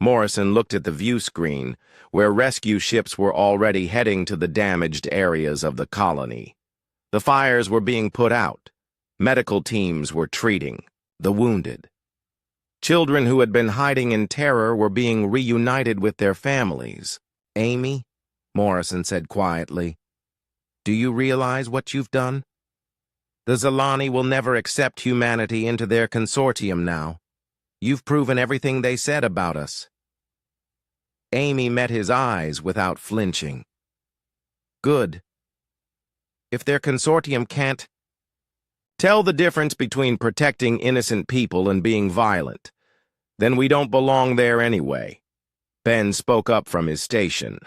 Morrison looked at the view screen, where rescue ships were already heading to the damaged areas of the colony. The fires were being put out. Medical teams were treating the wounded. Children who had been hiding in terror were being reunited with their families. Amy, Morrison said quietly, do you realize what you've done? The Zilani will never accept humanity into their consortium now. You've proven everything they said about us. Amy met his eyes without flinching. Good. If their consortium can't tell the difference between protecting innocent people and being violent, then we don't belong there anyway. Ben spoke up from his station.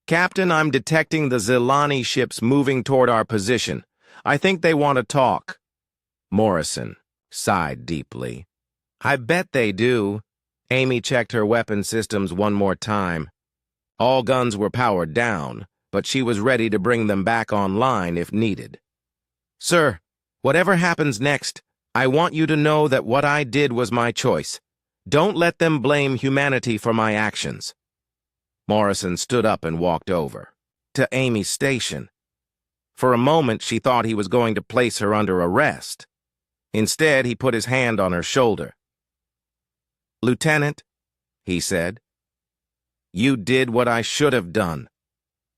Captain, I'm detecting the Zilani ships moving toward our position. I think they want to talk. Morrison sighed deeply. I bet they do. Amy checked her weapon systems one more time. All guns were powered down, but she was ready to bring them back online if needed. Sir, whatever happens next, I want you to know that what I did was my choice. Don't let them blame humanity for my actions. Morrison stood up and walked over to Amy's station. For a moment, she thought he was going to place her under arrest. Instead, he put his hand on her shoulder. "Lieutenant," he said, "you did what I should have done.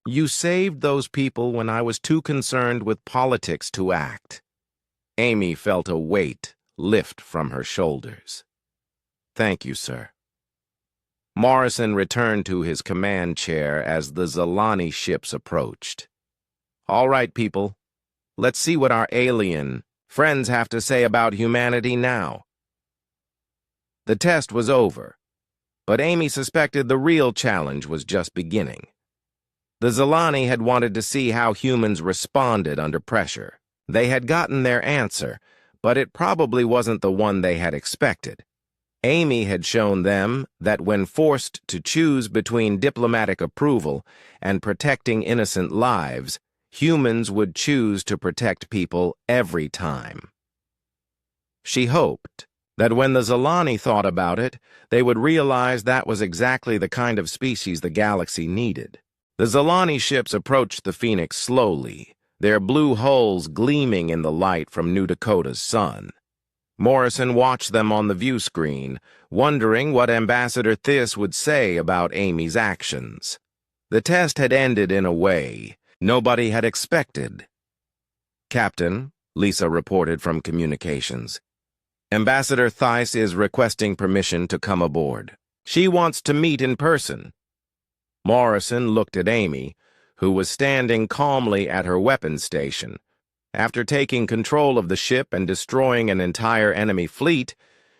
You saved those people when I was too concerned with politics to act." Amy felt a weight lift from her shoulders. "Thank you, sir." Morrison returned to his command chair as the Zalani ships approached. "All right, people. Let's see what our alien friends have to say about humanity now." The test was over, but Amy suspected the real challenge was just beginning. The Zalani had wanted to see how humans responded under pressure. They had gotten their answer, but it probably wasn't the one they had expected. Amy had shown them that when forced to choose between diplomatic approval and protecting innocent lives, humans would choose to protect people every time. She hoped that when the Zalani thought about it, they would realize that was exactly the kind of species the galaxy needed. The Zalani ships approached the Phoenix slowly, their blue hulls gleaming in the light from New Dakota's sun. Morrison watched them on the view screen, wondering what Ambassador Thiss would say about Amy's actions. The test had ended in a way nobody had expected. "Captain," Lisa reported from communications, "Ambassador Thiss is requesting permission to come aboard. She wants to meet in person." Morrison looked at Amy, who was standing calmly at her weapons station. After taking control of the ship and destroying an entire enemy fleet,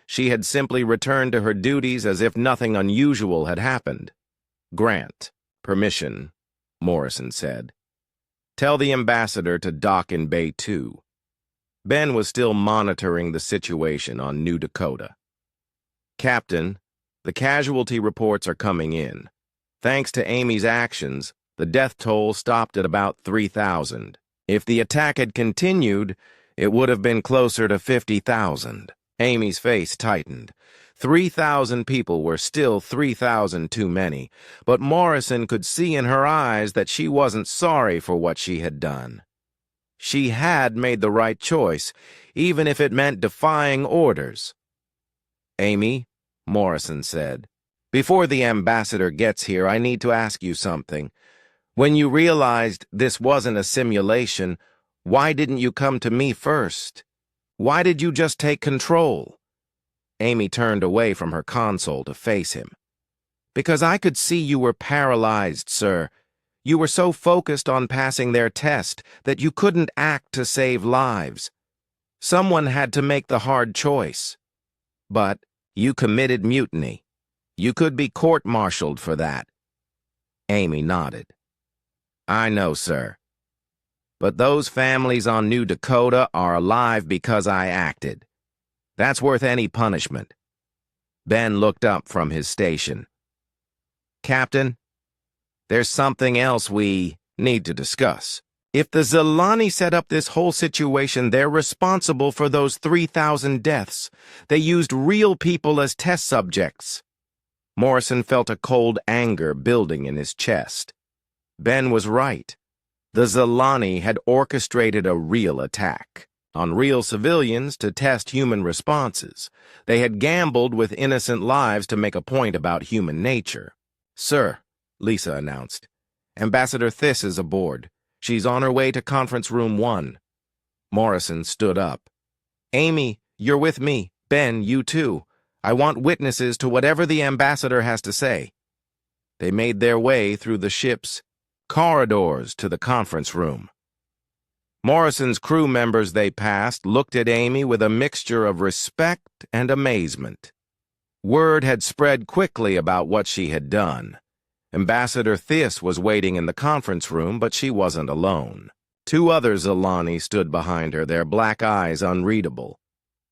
she had simply returned to her duties as if nothing unusual had happened. "Grant permission," Morrison said. "Tell the ambassador to dock in Bay 2. Ben was still monitoring the situation on New Dakota. "Captain, the casualty reports are coming in. Thanks to Amy's actions, the death toll stopped at about 3,000. If the attack had continued, it would have been closer to 50,000. Amy's face tightened. 3,000 people were still 3,000 too many, but Morrison could see in her eyes that she wasn't sorry for what she had done. She had made the right choice, even if it meant defying orders. "Amy," Morrison said, "before the ambassador gets here, I need to ask you something. When you realized this wasn't a simulation, why didn't you come to me first? Why did you just take control?" Amy turned away from her console to face him. "Because I could see you were paralyzed, sir. You were so focused on passing their test that you couldn't act to save lives. Someone had to make the hard choice. But you committed mutiny. You could be court-martialed for that." Amy nodded. "I know, sir. But those families on New Dakota are alive because I acted. That's worth any punishment." Ben looked up from his station. "Captain, there's something else we need to discuss. If the Zalani set up this whole situation, they're responsible for those 3,000 deaths. They used real people as test subjects." Morrison felt a cold anger building in his chest. Ben was right. The Zalani had orchestrated a real attack on real civilians to test human responses. They had gambled with innocent lives to make a point about human nature. "Sir," Lisa announced, "Ambassador Thiss is aboard. She's on her way to Conference Room 1. Morrison stood up. "Amy, you're with me. Ben, you too. I want witnesses to whatever the ambassador has to say." They made their way through the ship's corridors to the conference room. Morrison's crew members they passed looked at Amy with a mixture of respect and amazement. Word had spread quickly about what she had done. Ambassador Thiss was waiting in the conference room, but she wasn't alone. 2 other Zalani stood behind her, their black eyes unreadable.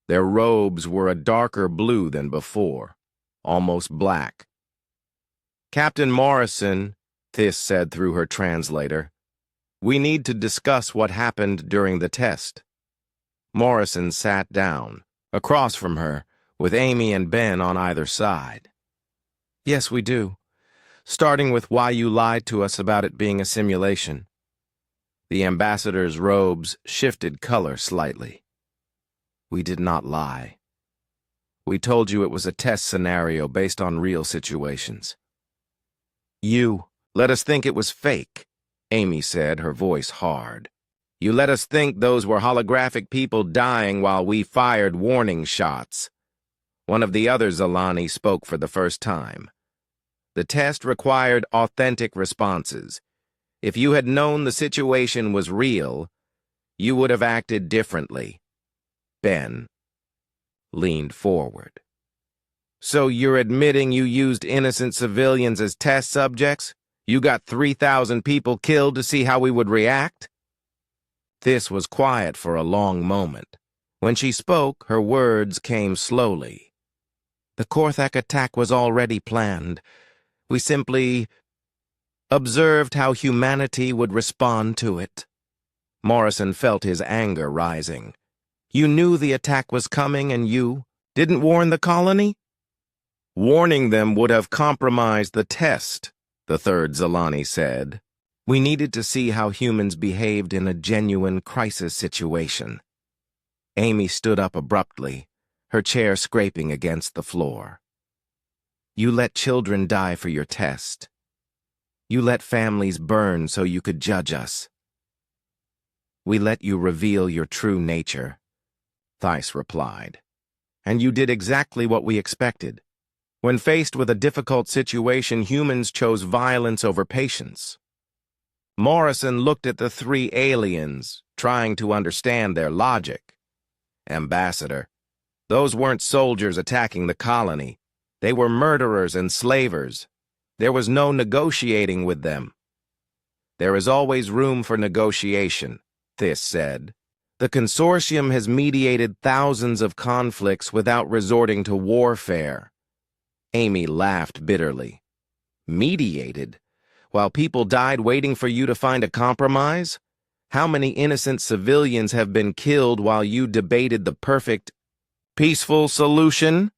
Their robes were a darker blue than before, almost black. "Captain Morrison," Thiss said through her translator, "we need to discuss what happened during the test." Morrison sat down, across from her, with Amy and Ben on either side. Yes, we do. Starting with why you lied to us about it being a simulation. The ambassador's robes shifted color slightly. We did not lie. We told you it was a test scenario based on real situations. You let us think it was fake, Amy said, her voice hard. You let us think those were holographic people dying while we fired warning shots. One of the other Zalani spoke for the first time. The test required authentic responses. If you had known the situation was real, you would have acted differently. Ben leaned forward. So you're admitting you used innocent civilians as test subjects? You got 3,000 people killed to see how we would react? This was quiet for a long moment. When she spoke, her words came slowly. The Korthak attack was already planned. We simply observed how humanity would respond to it. Morrison felt his anger rising. You knew the attack was coming and you didn't warn the colony? Warning them would have compromised the test, the third Zalani said. We needed to see how humans behaved in a genuine crisis situation. Amy stood up abruptly, her chair scraping against the floor. You let children die for your test. You let families burn so you could judge us. We let you reveal your true nature, Thais replied. And you did exactly what we expected. When faced with a difficult situation, humans chose violence over patience. Morrison looked at the three aliens, trying to understand their logic. Ambassador, those weren't soldiers attacking the colony. They were murderers and slavers. There was no negotiating with them. There is always room for negotiation, Thys said. The consortium has mediated thousands of conflicts without resorting to warfare. Amy laughed bitterly. Mediated? While people died waiting for you to find a compromise? How many innocent civilians have been killed while you debated the perfect, peaceful solution?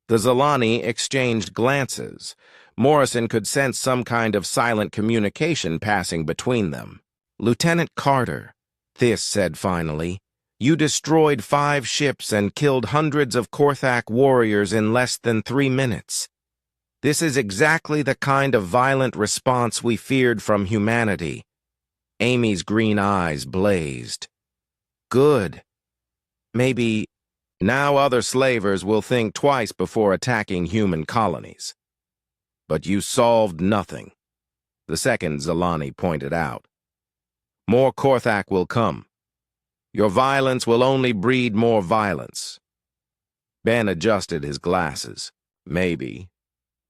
The Zalani exchanged glances. Morrison could sense some kind of silent communication passing between them. Lieutenant Carter, Thys said finally, you destroyed 5 ships and killed hundreds of Korthak warriors in less than 3 minutes. This is exactly the kind of violent response we feared from humanity. Amy's green eyes blazed. Good. Maybe now other slavers will think twice before attacking human colonies. But you solved nothing, the second Zalani pointed out. More Korthak will come. Your violence will only breed more violence. Ben adjusted his glasses. Maybe.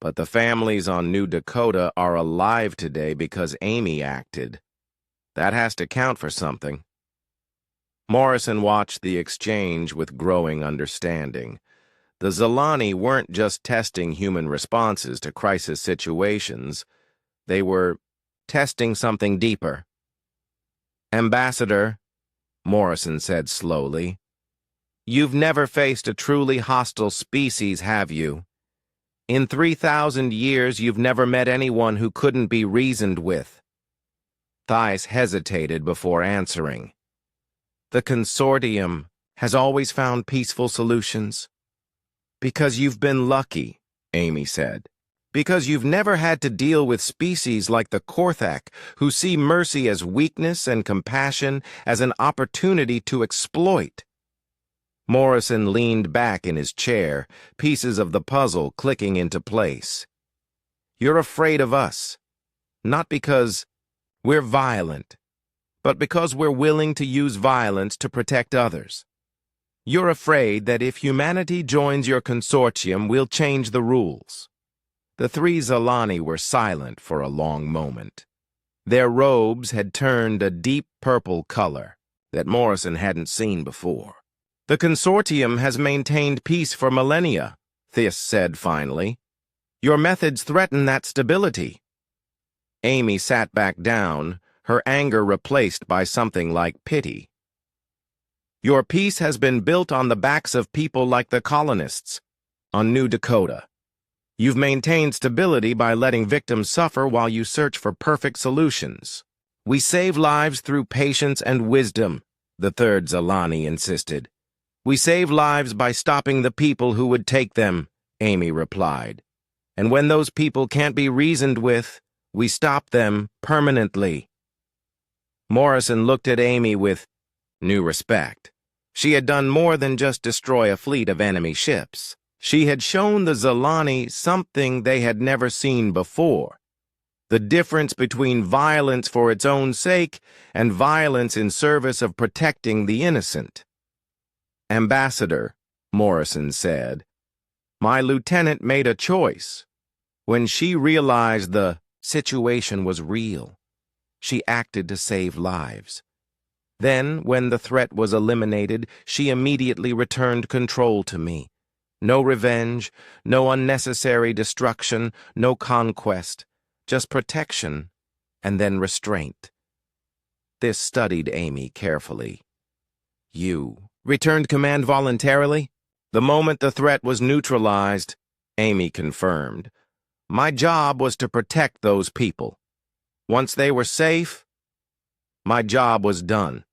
But the families on New Dakota are alive today because Amy acted. That has to count for something. Morrison watched the exchange with growing understanding. The Zalani weren't just testing human responses to crisis situations. They were testing something deeper. Ambassador, Morrison said slowly, you've never faced a truly hostile species, have you? In 3,000 years, you've never met anyone who couldn't be reasoned with. Thais hesitated before answering. The consortium has always found peaceful solutions. Because you've been lucky, Amy said. Because you've never had to deal with species like the Korthak, who see mercy as weakness and compassion as an opportunity to exploit. Morrison leaned back in his chair, pieces of the puzzle clicking into place. You're afraid of us, not because we're violent, but because we're willing to use violence to protect others. You're afraid that if humanity joins your consortium, we'll change the rules. The 3 Zalani were silent for a long moment. Their robes had turned a deep purple color that Morrison hadn't seen before. The consortium has maintained peace for millennia, Thys said finally. Your methods threaten that stability. Amy sat back down, her anger replaced by something like pity. Your peace has been built on the backs of people like the colonists on New Dakota. You've maintained stability by letting victims suffer while you search for perfect solutions. We save lives through patience and wisdom, the third Zalani insisted. We save lives by stopping the people who would take them, Amy replied. And when those people can't be reasoned with, we stop them permanently. Morrison looked at Amy with new respect. She had done more than just destroy a fleet of enemy ships. She had shown the Zalani something they had never seen before. The difference between violence for its own sake and violence in service of protecting the innocent. Ambassador, Morrison said, my lieutenant made a choice. When she realized the situation was real, she acted to save lives. Then, when the threat was eliminated, she immediately returned control to me. No revenge, no unnecessary destruction, no conquest, just protection, and then restraint. This studied Amy carefully. You returned command voluntarily? The moment the threat was neutralized, Amy confirmed. My job was to protect those people. Once they were safe, my job was done.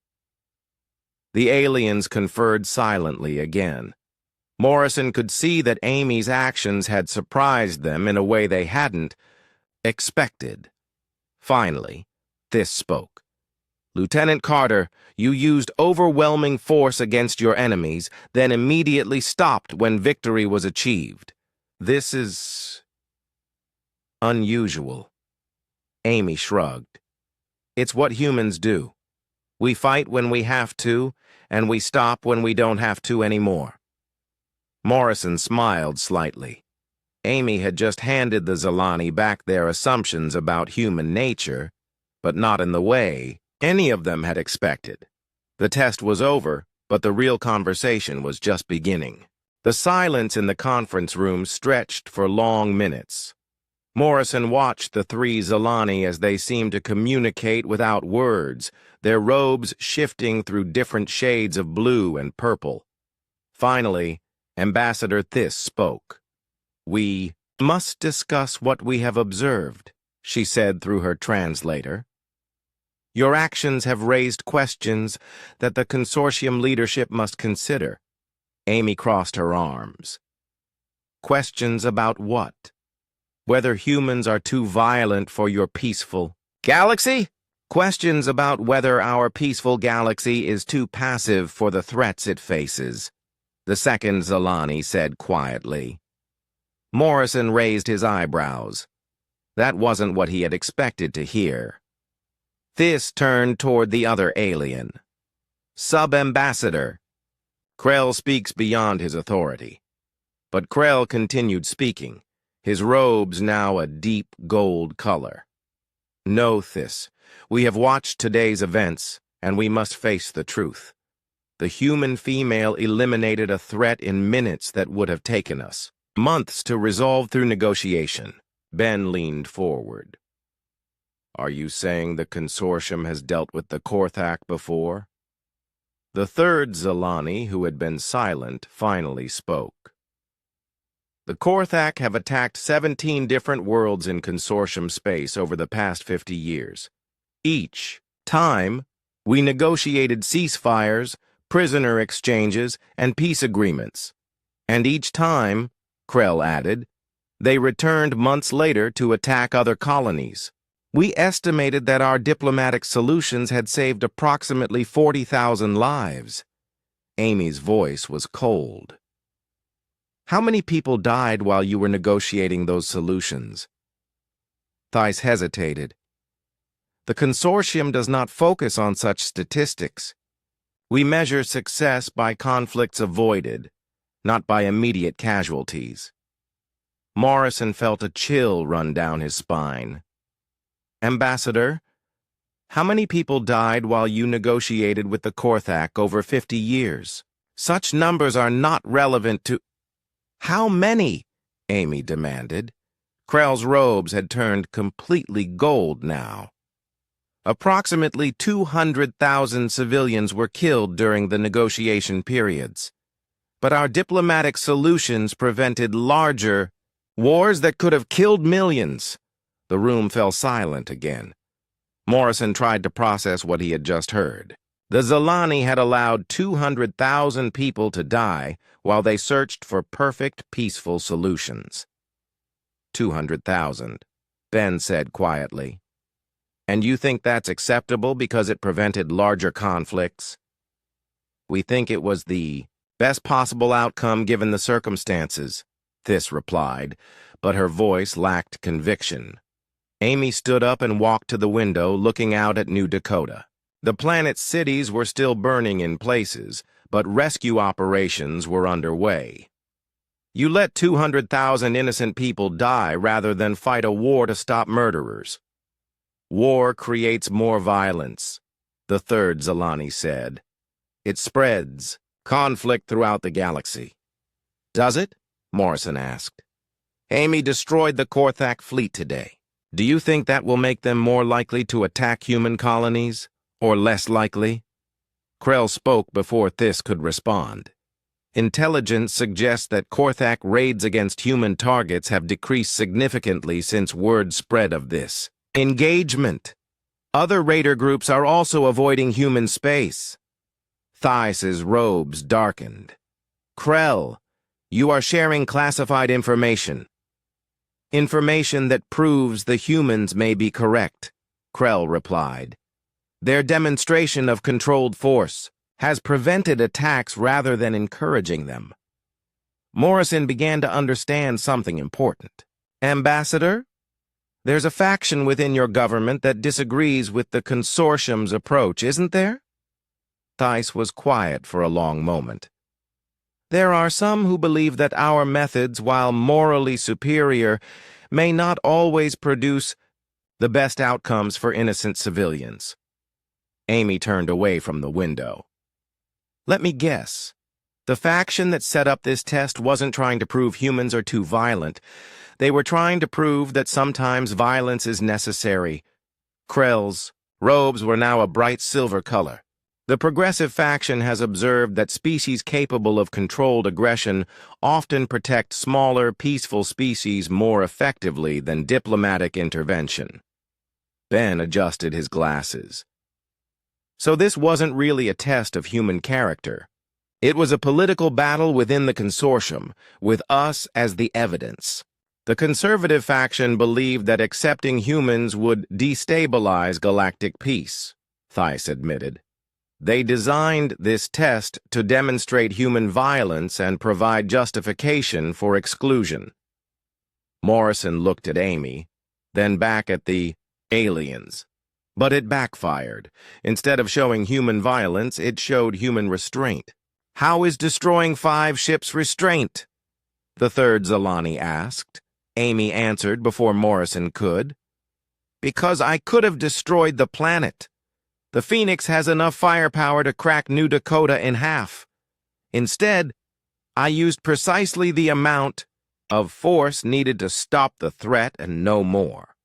The aliens conferred silently again. Morrison could see that Amy's actions had surprised them in a way they hadn't expected. Finally, this spoke. Lieutenant Carter, you used overwhelming force against your enemies, then immediately stopped when victory was achieved. This is unusual. Amy shrugged. It's what humans do. We fight when we have to, and we stop when we don't have to anymore. Morrison smiled slightly. Amy had just handed the Zalani back their assumptions about human nature, but not in the way any of them had expected. The test was over, but the real conversation was just beginning. The silence in the conference room stretched for long minutes. Morrison watched the three Zalani as they seemed to communicate without words, their robes shifting through different shades of blue and purple. Finally, Ambassador Thiss spoke. We must discuss what we have observed, she said through her translator. Your actions have raised questions that the consortium leadership must consider. Amy crossed her arms. Questions about what? Whether humans are too violent for your peaceful galaxy? Questions about whether our peaceful galaxy is too passive for the threats it faces, the second Zalani said quietly. Morrison raised his eyebrows. That wasn't what he had expected to hear. Thiss turned toward the other alien. Sub-Ambassador. Krell speaks beyond his authority. But Krell continued speaking, his robes now a deep gold color. No, Thiss, we have watched today's events, and we must face the truth. The human female eliminated a threat in minutes that would have taken us months to resolve through negotiation. Ben leaned forward. Are you saying the consortium has dealt with the Korthak before? The third Zalani, who had been silent, finally spoke. The Korthak have attacked 17 different worlds in consortium space over the past 50 years. Each time, we negotiated ceasefires, prisoner exchanges, and peace agreements. And each time, Krell added, they returned months later to attack other colonies. We estimated that our diplomatic solutions had saved approximately 40,000 lives. Amy's voice was cold. How many people died while you were negotiating those solutions? Thiss hesitated. The consortium does not focus on such statistics. We measure success by conflicts avoided, not by immediate casualties. Morrison felt a chill run down his spine. Ambassador, how many people died while you negotiated with the Korthak over 50 years? Such numbers are not relevant to— How many? Amy demanded. Krell's robes had turned completely gold now. Approximately 200,000 civilians were killed during the negotiation periods. But our diplomatic solutions prevented larger wars that could have killed millions. The room fell silent again. Morrison tried to process what he had just heard. The Zilani had allowed 200,000 people to die while they searched for perfect, peaceful solutions. 200,000, Ben said quietly. And you think that's acceptable because it prevented larger conflicts? We think it was the best possible outcome given the circumstances, Thys replied, but her voice lacked conviction. Amy stood up and walked to the window, looking out at New Dakota. The planet's cities were still burning in places, but rescue operations were underway. You let 200,000 innocent people die rather than fight a war to stop murderers. War creates more violence, the third Zilani said. It spreads conflict throughout the galaxy. Does it? Morrison asked. Amy destroyed the Korthak fleet today. Do you think that will make them more likely to attack human colonies, or less likely? Krell spoke before Thys could respond. Intelligence suggests that Korthak raids against human targets have decreased significantly since word spread of this. Engagement. Other raider groups are also avoiding human space. Thys's robes darkened. Krell, you are sharing classified information. Information that proves the humans may be correct, Krell replied. Their demonstration of controlled force has prevented attacks rather than encouraging them. Morrison began to understand something important. Ambassador? There's a faction within your government that disagrees with the consortium's approach, isn't there? Thys was quiet for a long moment. There are some who believe that our methods, while morally superior, may not always produce the best outcomes for innocent civilians. Amy turned away from the window. Let me guess. The faction that set up this test wasn't trying to prove humans are too violent. They were trying to prove that sometimes violence is necessary. Krell's robes were now a bright silver color. The progressive faction has observed that species capable of controlled aggression often protect smaller, peaceful species more effectively than diplomatic intervention. Ben adjusted his glasses. So this wasn't really a test of human character. It was a political battle within the consortium, with us as the evidence. The conservative faction believed that accepting humans would destabilize galactic peace, Thys admitted. They designed this test to demonstrate human violence and provide justification for exclusion. Morrison looked at Amy, then back at the aliens. But it backfired. Instead of showing human violence, it showed human restraint. How is destroying 5 ships restraint? The third Zilani asked. Amy answered before Morrison could. Because I could have destroyed the planet. The Phoenix has enough firepower to crack New Dakota in half. Instead, I used precisely the amount of force needed to stop the threat and no more.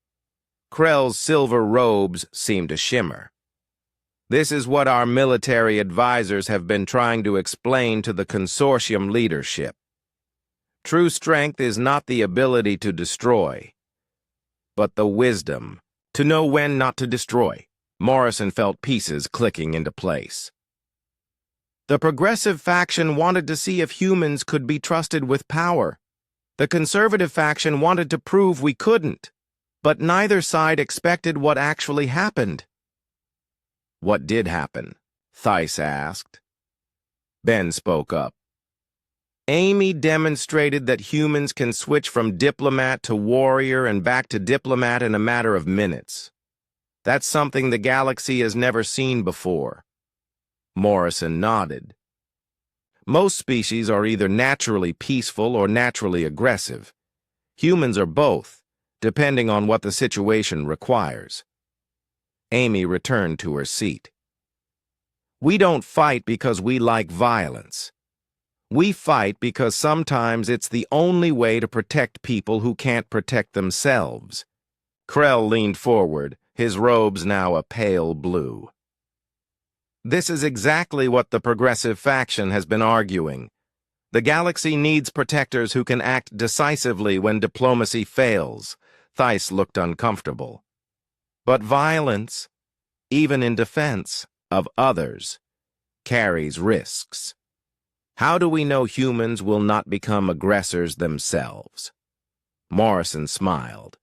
Krell's silver robes seemed to shimmer. This is what our military advisors have been trying to explain to the consortium leadership. True strength is not the ability to destroy, but the wisdom to know when not to destroy. Morrison felt pieces clicking into place. The progressive faction wanted to see if humans could be trusted with power. The conservative faction wanted to prove we couldn't, but neither side expected what actually happened. What did happen? Thys asked. Ben spoke up. Amy demonstrated that humans can switch from diplomat to warrior and back to diplomat in a matter of minutes. That's something the galaxy has never seen before. Morrison nodded. Most species are either naturally peaceful or naturally aggressive. Humans are both, depending on what the situation requires. Amy returned to her seat. We don't fight because we like violence. We fight because sometimes it's the only way to protect people who can't protect themselves. Krell leaned forward, his robes now a pale blue. This is exactly what the progressive faction has been arguing. The galaxy needs protectors who can act decisively when diplomacy fails. Theiss looked uncomfortable. But violence, even in defense of others, carries risks. How do we know humans will not become aggressors themselves? Morrison smiled.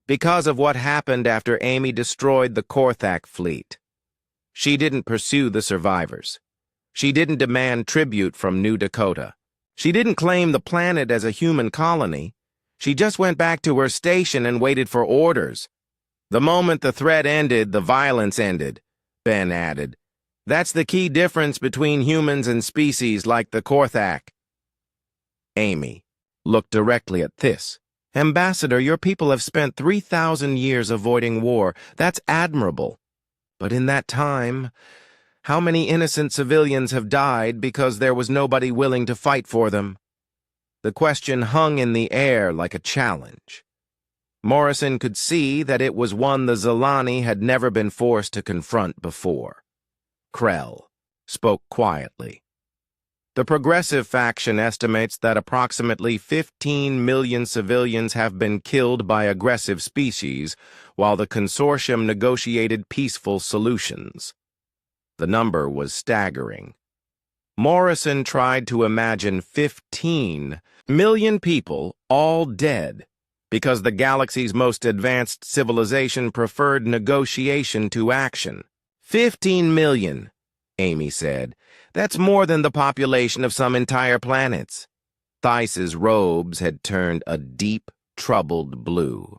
Because of what happened after Amy destroyed the Korthak fleet. She didn't pursue the survivors. She didn't demand tribute from New Dakota. She didn't claim the planet as a human colony. She just went back to her station and waited for orders. The moment the threat ended, the violence ended, Ben added. That's the key difference between humans and species like the Korthak. Amy looked directly at Theiss. Ambassador, your people have spent 3,000 years avoiding war. That's admirable. But in that time, how many innocent civilians have died because there was nobody willing to fight for them? The question hung in the air like a challenge. Morrison could see that it was one the Zilani had never been forced to confront before. Krell spoke quietly. The progressive faction estimates that approximately 15 million civilians have been killed by aggressive species, while the consortium negotiated peaceful solutions. The number was staggering. Morrison tried to imagine 15 million people all dead because the galaxy's most advanced civilization preferred negotiation to action. 15 million, Amy said. That's more than the population of some entire planets. Theiss's robes had turned a deep, troubled blue.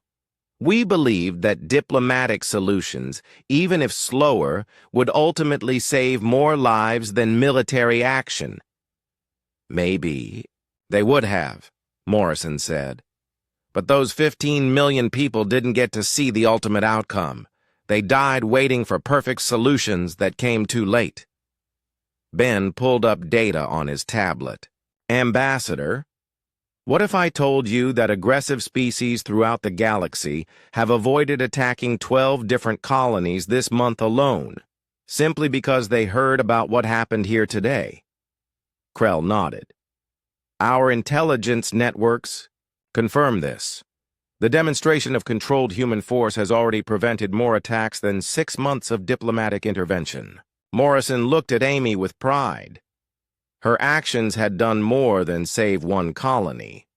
We believed that diplomatic solutions, even if slower, would ultimately save more lives than military action. Maybe they would have, Morrison said. But those 15 million people didn't get to see the ultimate outcome. They died waiting for perfect solutions that came too late. Ben pulled up data on his tablet. Ambassador, what if I told you that aggressive species throughout the galaxy have avoided attacking 12 different colonies this month alone, simply because they heard about what happened here today? Krell nodded. Our intelligence networks confirm this. The demonstration of controlled human force has already prevented more attacks than 6 months of diplomatic intervention. Morrison looked at Amy with pride. Her actions had done more than save one colony.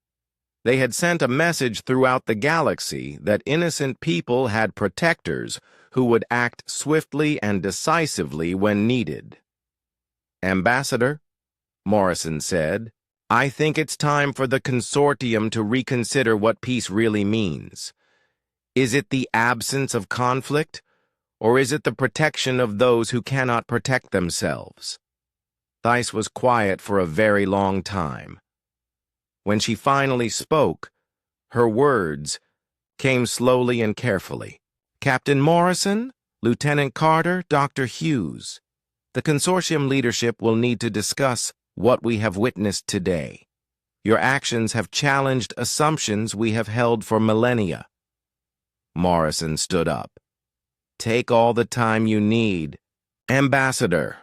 They had sent a message throughout the galaxy that innocent people had protectors who would act swiftly and decisively when needed. Ambassador, Morrison said, I think it's time for the consortium to reconsider what peace really means. Is it the absence of conflict? Or is it the protection of those who cannot protect themselves? Theiss was quiet for a very long time. When she finally spoke, her words came slowly and carefully. Captain Morrison, Lieutenant Carter, Dr. Hughes, the consortium leadership will need to discuss what we have witnessed today. Your actions have challenged assumptions we have held for millennia. Morrison stood up. Take all the time you need, Ambassador.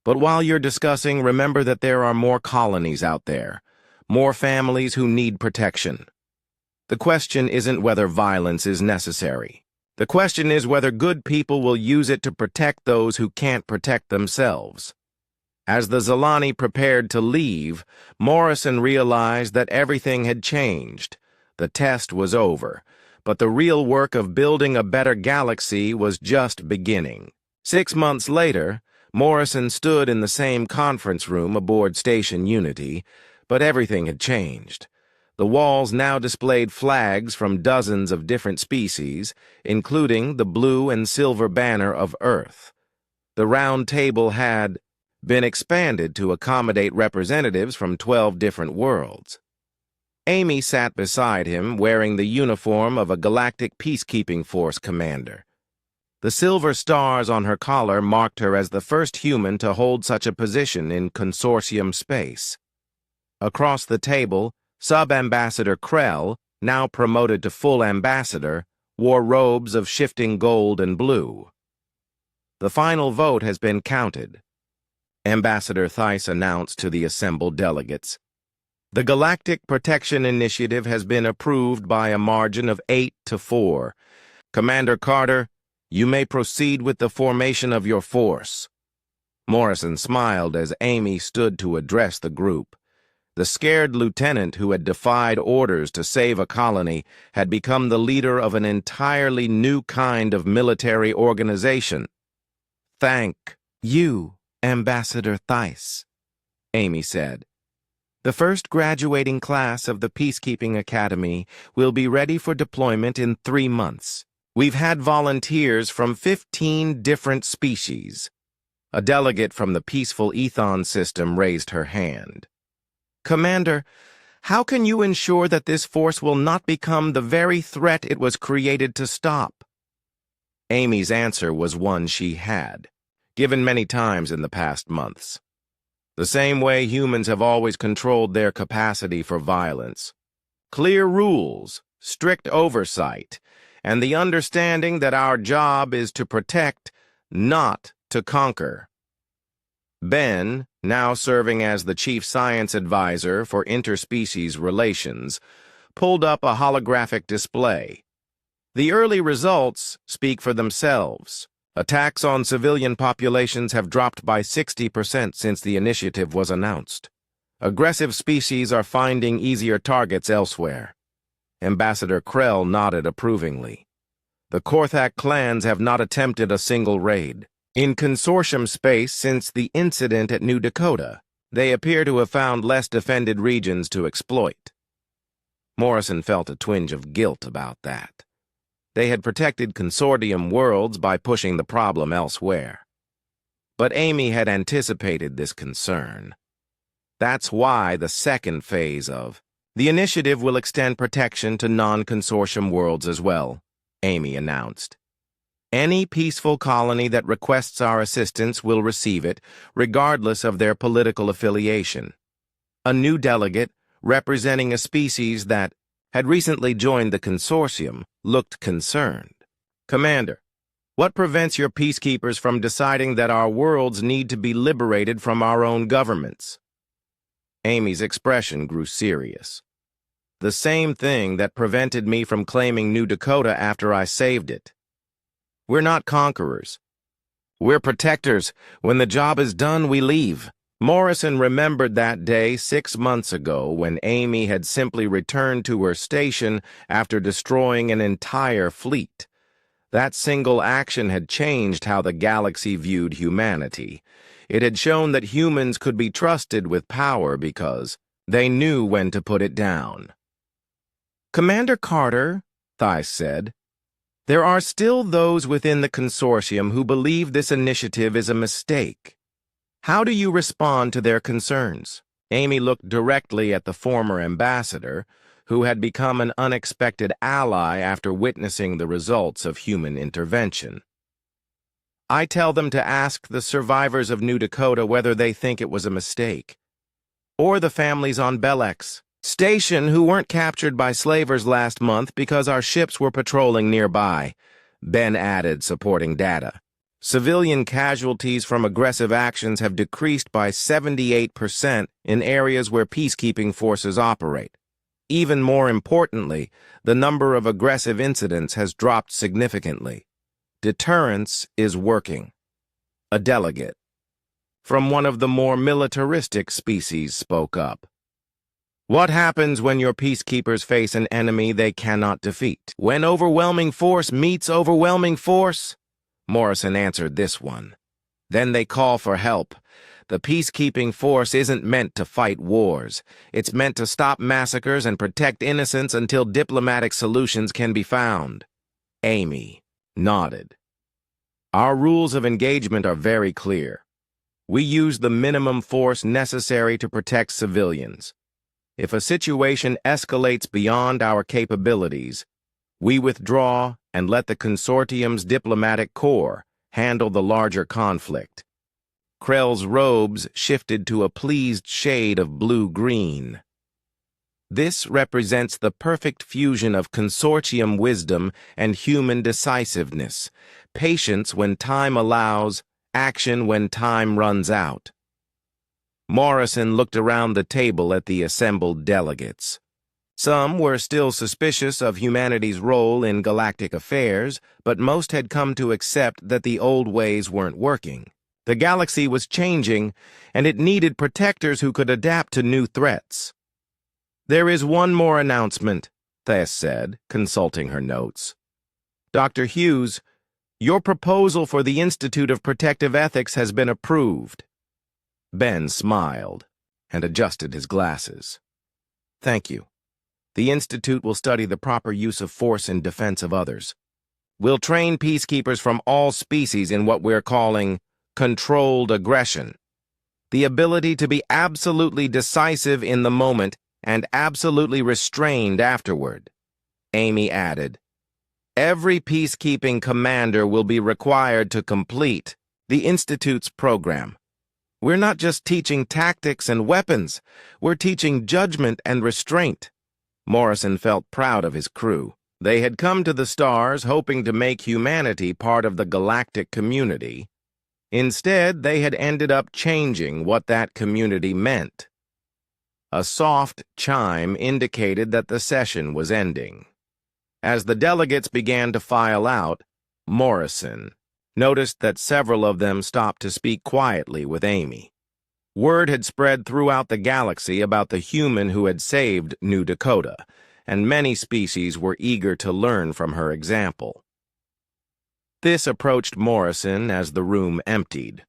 But while you're discussing, remember that there are more colonies out there, more families who need protection. The question isn't whether violence is necessary. The question is whether good people will use it to protect those who can't protect themselves. As the Zilani prepared to leave, Morrison realized that everything had changed. The test was over. But the real work of building a better galaxy was just beginning. 6 months later, Morrison stood in the same conference room aboard Station Unity, but everything had changed. The walls now displayed flags from dozens of different species, including the blue and silver banner of Earth. The round table had been expanded to accommodate representatives from 12 different worlds. Amy sat beside him, wearing the uniform of a Galactic Peacekeeping Force commander. The silver stars on her collar marked her as the first human to hold such a position in consortium space. Across the table, Sub-Ambassador Krell, now promoted to full ambassador, wore robes of shifting gold and blue. The final vote has been counted, Ambassador Theiss announced to the assembled delegates. The Galactic Protection Initiative has been approved by a margin of 8-4. Commander Carter, you may proceed with the formation of your force. Morrison smiled as Amy stood to address the group. The scared lieutenant who had defied orders to save a colony had become the leader of an entirely new kind of military organization. Thank you, Ambassador Theiss, Amy said. The first graduating class of the Peacekeeping Academy will be ready for deployment in 3 months. We've had volunteers from 15 different species. A delegate from the Peaceful Ethon system raised her hand. Commander, how can you ensure that this force will not become the very threat it was created to stop? Amy's answer was one she had, given many times in the past months. The same way humans have always controlled their capacity for violence. Clear rules, strict oversight, and the understanding that our job is to protect, not to conquer. Ben, now serving as the Chief Science Advisor for Interspecies Relations, pulled up a holographic display. The early results speak for themselves. Attacks on civilian populations have dropped by 60% since the initiative was announced. Aggressive species are finding easier targets elsewhere. Ambassador Krell nodded approvingly. The Korthak clans have not attempted a single raid. In consortium space since the incident at New Dakota, they appear to have found less defended regions to exploit. Morrison felt a twinge of guilt about that. They had protected consortium worlds by pushing the problem elsewhere. But Amy had anticipated this concern. That's why the second phase of the initiative will extend protection to non-consortium worlds as well, Amy announced. Any peaceful colony that requests our assistance will receive it, regardless of their political affiliation. A new delegate, representing a species that had recently joined the consortium, looked concerned. Commander, what prevents your peacekeepers from deciding that our worlds need to be liberated from our own governments? Amy's expression grew serious. The same thing that prevented me from claiming New Dakota after I saved it. We're not conquerors. We're protectors. When the job is done, we leave. Morrison remembered that day 6 months ago when Amy had simply returned to her station after destroying an entire fleet. That single action had changed how the galaxy viewed humanity. It had shown that humans could be trusted with power because they knew when to put it down. Commander Carter, Theiss said, there are still those within the consortium who believe this initiative is a mistake. How do you respond to their concerns? Amy looked directly at the former ambassador, who had become an unexpected ally after witnessing the results of human intervention. I tell them to ask the survivors of New Dakota whether they think it was a mistake. Or the families on Bellex Station who weren't captured by slavers last month because our ships were patrolling nearby, Ben added, supporting data. Civilian casualties from aggressive actions have decreased by 78% in areas where peacekeeping forces operate. Even more importantly, the number of aggressive incidents has dropped significantly. Deterrence is working. A delegate from one of the more militaristic species spoke up. What happens when your peacekeepers face an enemy they cannot defeat? When overwhelming force meets overwhelming force? Morrison answered this one. Then they call for help. The peacekeeping force isn't meant to fight wars. It's meant to stop massacres and protect innocents until diplomatic solutions can be found. Amy nodded. Our rules of engagement are very clear. We use the minimum force necessary to protect civilians. If a situation escalates beyond our capabilities, we withdraw and let the consortium's diplomatic corps handle the larger conflict. Krell's robes shifted to a pleased shade of blue-green. This represents the perfect fusion of consortium wisdom and human decisiveness, patience when time allows, action when time runs out. Morrison looked around the table at the assembled delegates. Some were still suspicious of humanity's role in galactic affairs, but most had come to accept that the old ways weren't working. The galaxy was changing, and it needed protectors who could adapt to new threats. "There is one more announcement," Thais said, consulting her notes. "Dr. Hughes, your proposal for the Institute of Protective Ethics has been approved." Ben smiled and adjusted his glasses. "Thank you. The Institute will study the proper use of force in defense of others. We'll train peacekeepers from all species in what we're calling controlled aggression, the ability to be absolutely decisive in the moment and absolutely restrained afterward." Amy added, "Every peacekeeping commander will be required to complete the Institute's program. We're not just teaching tactics and weapons, we're teaching judgment and restraint." Morrison felt proud of his crew. They had come to the stars hoping to make humanity part of the galactic community. Instead, they had ended up changing what that community meant. A soft chime indicated that the session was ending. As the delegates began to file out, Morrison noticed that several of them stopped to speak quietly with Amy. Word had spread throughout the galaxy about the human who had saved New Dakota, and many species were eager to learn from her example. This approached Morrison as the room emptied.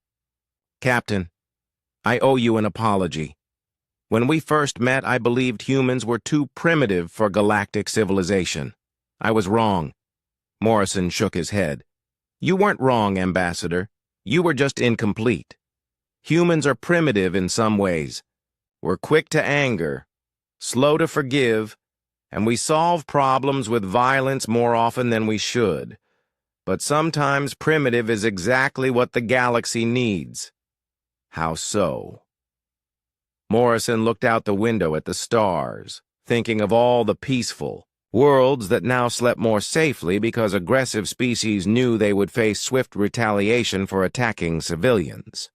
"Captain, I owe you an apology. When we first met, I believed humans were too primitive for galactic civilization. I was wrong." Morrison shook his head. "You weren't wrong, Ambassador. You were just incomplete. Humans are primitive in some ways. We're quick to anger, slow to forgive, and we solve problems with violence more often than we should. But sometimes primitive is exactly what the galaxy needs." "How so?" Morrison looked out the window at the stars, thinking of all the peaceful worlds that now slept more safely because aggressive species knew they would face swift retaliation for attacking civilians.